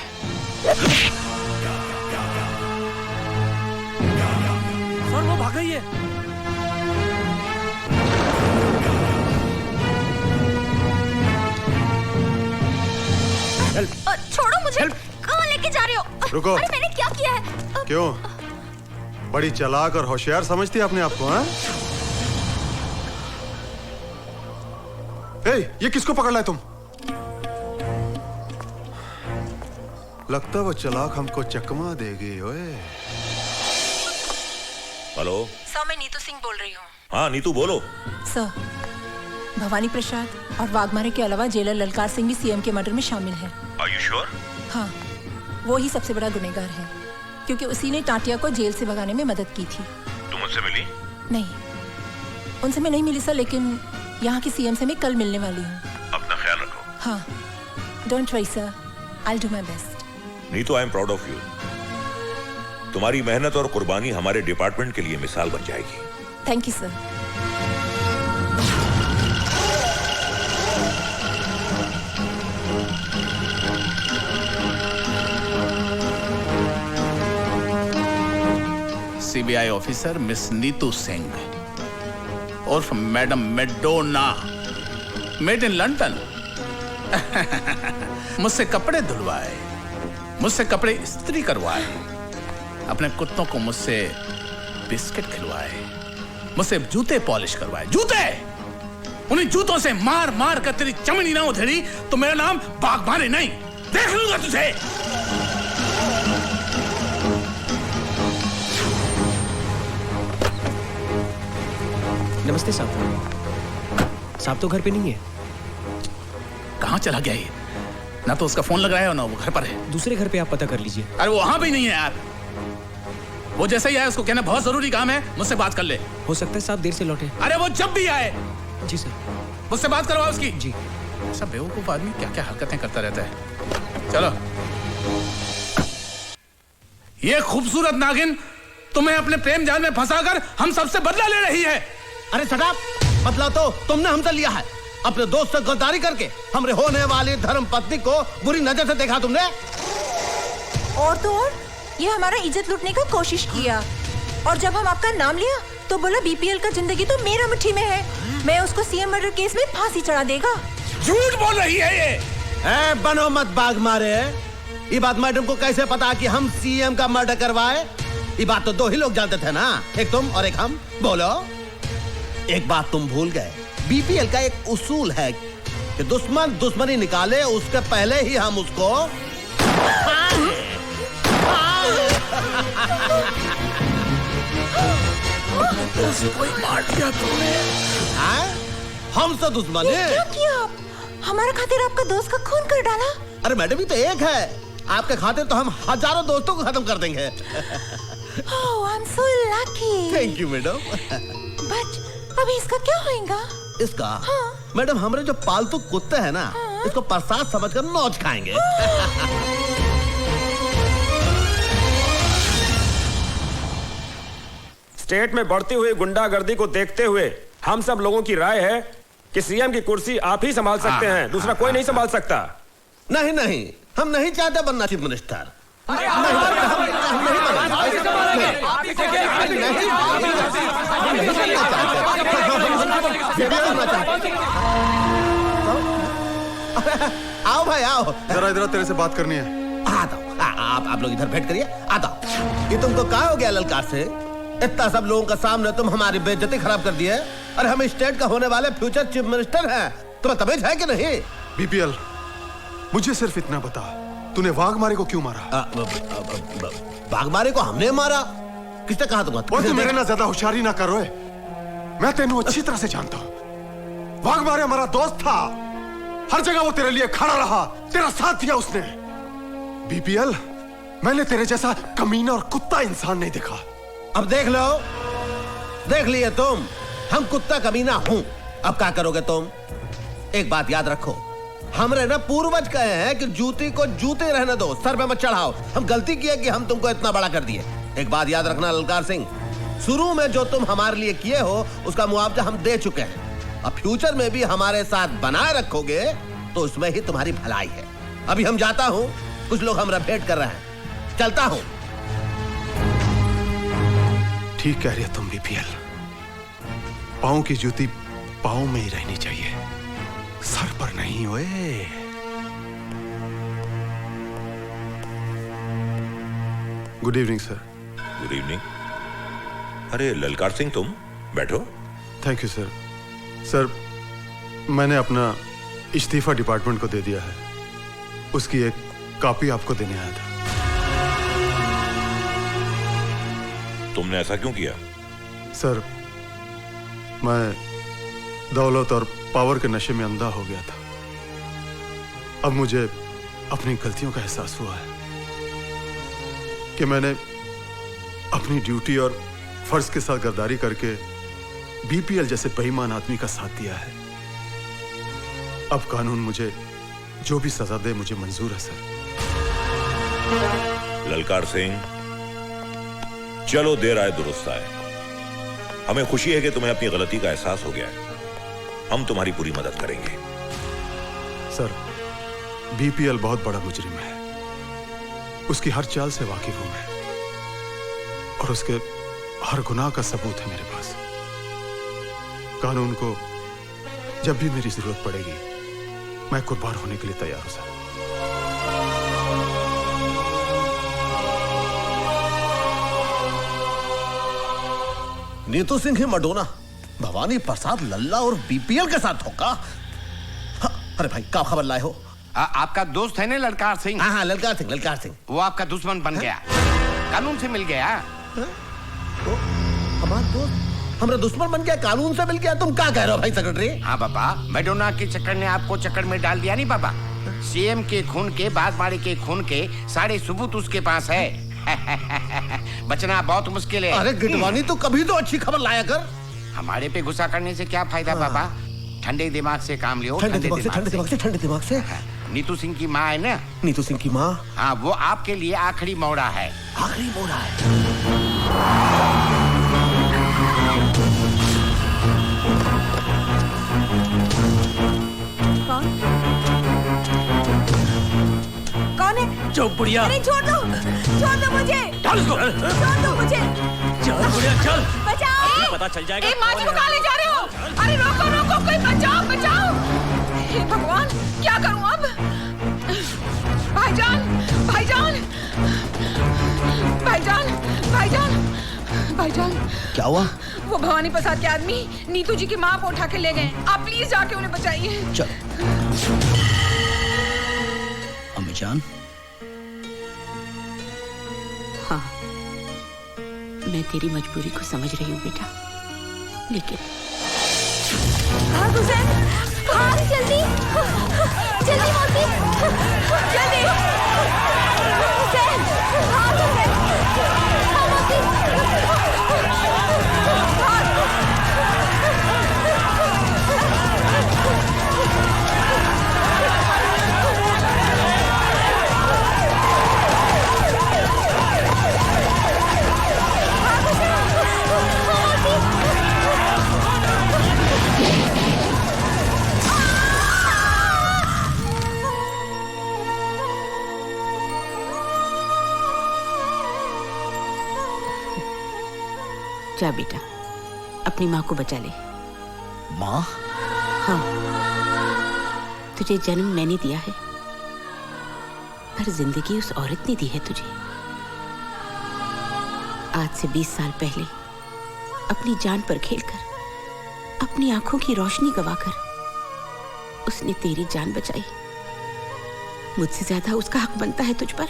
सर वो भाग गई है। छोड़ो मुझे, कहाँ लेके जा रहे हो? रुको। अरे मैंने क्या किया है? क्यों बड़ी चालाक और होशियार समझती है अपने आप को? हाँ? ये किसको पकड़ लाए तुम? लगता वो चालाक हमको चकमा देगी। ओए हेलो सर, मैं नीतू सिंह बोल रही हूँ। हाँ नीतू बोलो। सर, भवानी प्रसाद और वाघमारे के अलावा जेलर ललकार सिंह भी सीएम के मर्डर में शामिल है। Are you sure? हाँ, वो ही सबसे बड़ा गुनहगार है, क्योंकि उसी ने टाटिया को जेल से भगाने में मदद की थी। तुम उनसे मिली? नहीं, उनसे मैं नहीं मिली सर, लेकिन यहाँ की सीएम से मैं कल मिलने वाली हूँ। अपना ख्याल रखो। हाँ, don't worry sir, I will do my best. Neetu I am proud of you. तुम्हारी मेहनत और कुर्बानी हमारे डिपार्टमेंट के लिए मिसाल बन जाएगी। Thank you sir. CBI officer miss Neetu Singh उर्फ madam Madonna, made in London. मुझसे कपड़े धुलवाए, मुझसे कपड़े इस्त्री करवाए, अपने कुत्तों को मुझसे बिस्किट खिलवाए, मुझसे जूते पॉलिश करवाए। जूते, उन्हीं जूतों से मार मार कर तेरी चमड़ी ना उधेड़ी तो मेरा नाम बागबानी नहीं, देख लूंगा तुझे। नमस्ते साहब। साहब तो घर पे नहीं है। कहाँ चला गया ये? ना तो उसका फोन लग रहा है और ना वो घर पर है। दूसरे घर पे आप पता कर लीजिए। अरे वो वहां भी नहीं है यार। वो जैसे ही आए उसको कहना बहुत जरूरी काम है, मुझसे बात कर ले। हो सकता है साहब देर से लौटे। अरे वो जब भी आए। जी सर। मुझसे बात करवाओ उसकी। जी। ऐसा बेवकूफ आदमी क्या क्या हरकतें करता रहता है। चलो। ये खूबसूरत नागिन तुम्हें अपने प्रेम जाल में फंसाकर हम सबसे बदला ले रही है। अरे शराब, बदला तो तुमने हमसे लिया है। अपने दोस्त से गद्दारी करके हमरे होने वाली धर्म पत्नी को बुरी नजर से देखा तुमने। और तो और ये हमारा इज्जत लूटने का कोशिश किया, और जब हम आपका नाम लिया तो बोला बीपीएल का जिंदगी तो मेरा मुट्ठी में है, मैं उसको सीएम मर्डर केस में फांसी चढ़ा देगा। झूठ बोल रही है ये। बनो मत बाग मारे। ये बात मैडम को कैसे पता कि हम सीएम का मर्डर करवाए? ये बात तो दो ही लोग जानते थे ना, एक तुम और एक हम। बोलो। एक बात तुम भूल गए, बीपीएल का एक उसूल है कि दुश्मन दुश्मनी निकाले उसके पहले ही हम उसको उसको मार दिया तुमने। हमसे दुश्मनी? क्या किया आप? हमारा खातिर आपका दोस्त का खून कर डाला। अरे मैडम ही तो एक है, आपके खातिर तो हम हजारों दोस्तों को खत्म कर देंगे। Oh, I'm so lucky. Thank you madam. But अभी इसका क्या होएगा? इसका? हाँ। मैडम हमारे जो पालतू कुत्ते हैं ना, हाँ। इसको प्रसाद समझकर नौच खाएंगे। स्टेट में बढ़ती हुई गुंडागर्दी को देखते हुए हम सब लोगों की राय है कि सीएम की कुर्सी आप ही संभाल सकते हैं, दूसरा कोई नहीं संभाल सकता। नहीं नहीं, हम नहीं चाहते बनना चीफ मिनिस्टर। आओ भाई आओ, जरा इधर तेरे से बात करनी है। आप लोग इधर बैठ करिए। आता ये तुमको क्या हो गया ललकार से? इतना सब लोगों का सामने तुम हमारी बेइज्जती खराब कर दी है। और हम स्टेट का होने वाले फ्यूचर चीफ मिनिस्टर हैं, तुम्हें तमीज है कि नहीं? बीपीएल, मुझे सिर्फ इतना बता, तूने वाघमारे को क्यों मारा? वाघमारे को हमने मारा? किसने कहा तुमको? और तू मेरे ना ज्यादा होशियारी ना करो। मैं तेनू अच्छी तरह से जानता हूँ। वाघमारे हमारा दोस्त था, हर जगह वो तेरे लिए खड़ा रहा, तेरा साथ दिया उसने। बीपीएल, मैंने तेरे जैसा कमीना और कुत्ता इंसान नहीं देखा। अब देख लो, देख लिए तुम, हम कुत्ता कमीना हूं। अब क्या करोगे तुम? एक बात याद रखो, हमरे ना पूर्वज कहे हैं कि जूती को जूते रहने दो, सर पे मत चढ़ाओ। हम गलती किए कि हम तुमको इतना बड़ा कर दिए। एक बात याद रखना ललकार सिंह, शुरू में जो तुम हमारे लिए किए हो उसका मुआवजा हम दे चुके हैं। अब फ्यूचर में भी हमारे साथ बनाए रखोगे तो उसमें ही तुम्हारी भलाई है। अभी हम जाता हूं, कुछ लोग हमरा भेंट कर रहे हैं, चलता हूं। ठीक कह रही है तुम बीपीएल, पाँव की जूती पाँव में ही रहनी चाहिए, सर पर नहीं। ओए good evening sir. Good evening. अरे ललकार सिंह, तुम बैठो। Thank you sir. सर, मैंने अपना इस्तीफा डिपार्टमेंट को दे दिया है, उसकी एक कॉपी आपको देने आया था। तुमने ऐसा क्यों किया? सर, मैं दौलत और पावर के नशे में अंधा हो गया था। अब मुझे अपनी गलतियों का एहसास हुआ है कि मैंने अपनी ड्यूटी और फर्ज के साथ गद्दारी करके बीपीएल जैसे बेईमान आदमी का साथ दिया है। अब कानून मुझे जो भी सजा दे मुझे मंजूर है सर। ललकार सिंह, चलो देर आए दुरुस्त आए। हमें खुशी है कि तुम्हें अपनी गलती का एहसास हो गया है। हम तुम्हारी पूरी मदद करेंगे। सर, बीपीएल बहुत बड़ा मुजरिम है, उसकी हर चाल से वाकिफ हूं मैं, और उसके हर गुनाह का सबूत है मेरे पास। कानून को जब भी मेरी जरूरत पड़ेगी मैं कुर्बान होने के लिए तैयार हूं सर। नीतू सिंह ही मडोना भवानी प्रसाद लल्ला और बीपीएल के साथ होगा। अरे भाई क्या खबर लाए हो? आपका दोस्त है ना ललकार सिंह? हाँ ललकार सिंह, ललकार सिंह। वो आपका दुश्मन बन गया, कानून से मिल गया। तो हमारा दोस्त हमारा दुश्मन बन गया, कानून से मिल गया? तुम क्या कह रहे हो भाई सेक्रेटरी? हाँ बाबा, मैडोना के चक्कर ने आपको चक्कर में डाल दिया नहीं बाबा। सीएम के खून के, बादमाड़ी के खून के सारे सबूत उसके पास है। बचना बहुत मुश्किल है। अरे गिडवानी, तो कभी तो अच्छी खबर लाया कर। हमारे पे गुस्सा करने से क्या फायदा बाबा? ठंडे दिमाग से काम लियो। ठंडे दिमाग से नीतू सिंह की माँ है ना? नीतू सिंह की माँ? हाँ, वो आपके लिए आखिरी मोड़ा है। आखिरी मोड़ा है। कौन है? चुप बुढ़िया। नहीं, छोड़ दो मुझे। चल इसको। छोड़ दो मुझे। चल बुढ़िया चल। बचाओ। पता चल जाएगा। माँ जी को कहाँ ले जा रहे हो? अरे रोको, कोई बचाओ। हे भगवान, क्या करूं अब? भाईजान। क्या हुआ? वो भवानी प्रसाद के आदमी नीतू जी की माँ को उठा के ले गए। आप प्लीज जाके उन्हें बचाइए। चल। अम्मी जान। हाँ, मैं तेरी मजबूरी को समझ रही हूँ बेटा, लेकिन जल्दी मौसी, जल्दी। हुसैन, जा बेटा, अपनी माँ को बचा ले। माँ? हाँ, तुझे जन्म मैंने दिया है, पर जिंदगी उस औरत ने दी है तुझे। आज से 20 साल पहले अपनी जान पर खेलकर, अपनी आंखों की रोशनी गवाकर उसने तेरी जान बचाई। मुझसे ज्यादा उसका हक बनता है तुझ पर।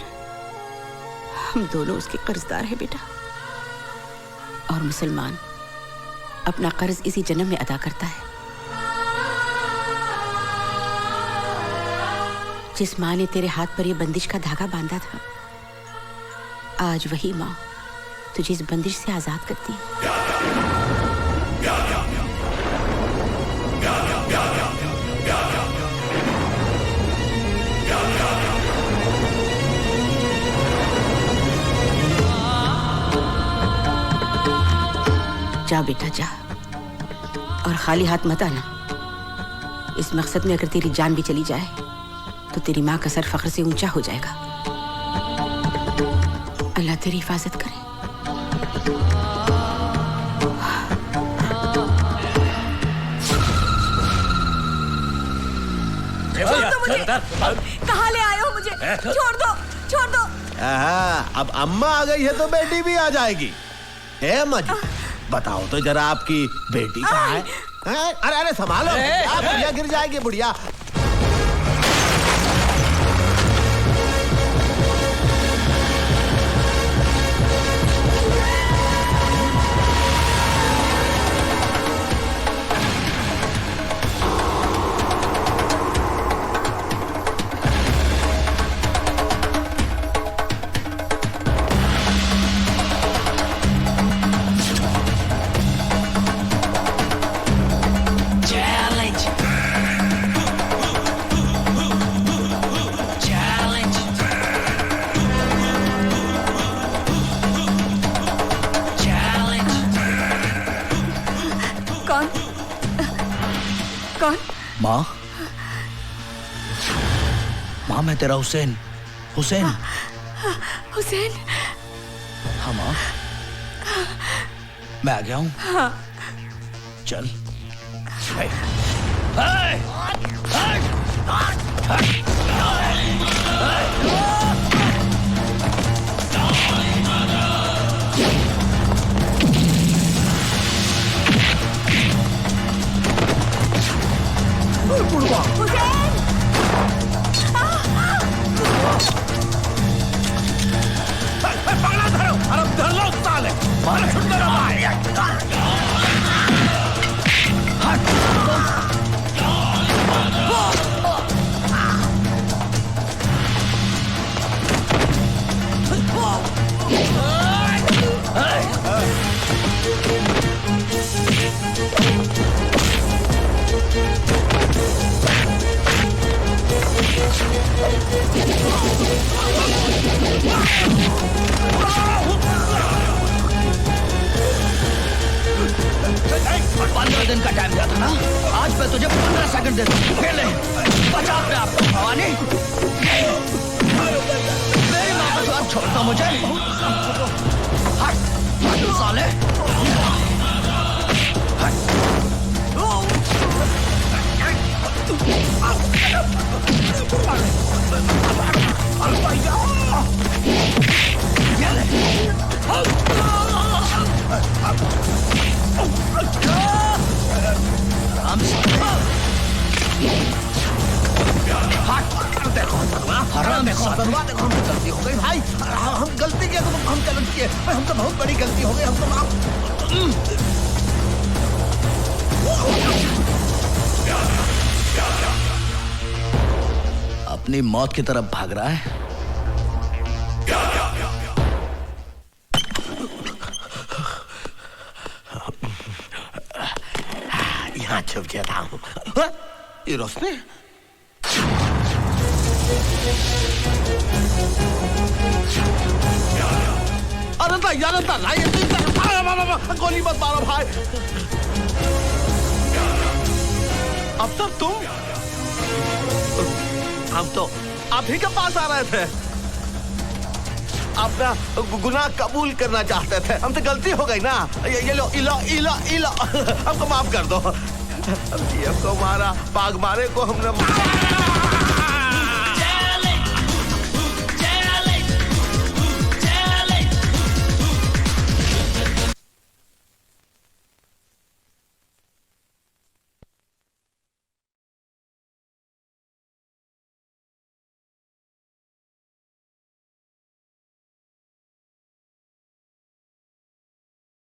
हम दोनों उसके कर्जदार हैं बेटा। और मुसलमान अपना कर्ज इसी जन्म में अदा करता है। जिस माँ ने तेरे हाथ पर यह बंदिश का धागा बांधा था, आज वही माँ तुझे इस बंदिश से आजाद करती है। जा बेटा जा, और खाली हाथ मत आना। इस मकसद में अगर तेरी जान भी चली जाए तो तेरी माँ का सर फख्र से ऊंचा हो जाएगा। अल्लाह तेरी हिफाजत करे। कहाँ ले आए हो मुझे? छोड़ दो। अब अम्मा आ गई है तो बेटी भी आ जाएगी। ए मजी, बताओ तो जरा आपकी बेटी कहाँ है? अरे संभालो, बुढ़िया गिर जाएगी बुढ़िया। कौन? माँ, मैं तेरा हुसैन। हुसैन? हाँ माँ, मैं आ गया हूँ। हाँ। चल। पकड़ा धरो, अरे धर लो साले, मार छुट्टा रहा। पंद्रह दिन का टाइम दिया था ना, आज मैं तुझे 15 सेकंड देता हूँ। खेल ले, बचा अपने आप को भवानी। मेरी माँ का स्वाद छोड़ता मुझे। हट, हट साले। देखो हमसे गलती हो गई भाई, हम गलती किया तो हम गलत किए, हम तो बहुत बड़ी गलती हो गई, हम तो अपनी मौत की तरफ भाग रहा है। यहाँ छुप गया था। ये रोशनी अनंता गोली मत मारो भाई। अब तक तुम, हम तो आप ही के पास आ रहे थे, अपना गुनाह कबूल करना चाहते थे। हम तो गलती हो गई ना, ये लो इलो इलो इलो, हमको माफ कर दो। हमको मारा, बाघ मारे को हमने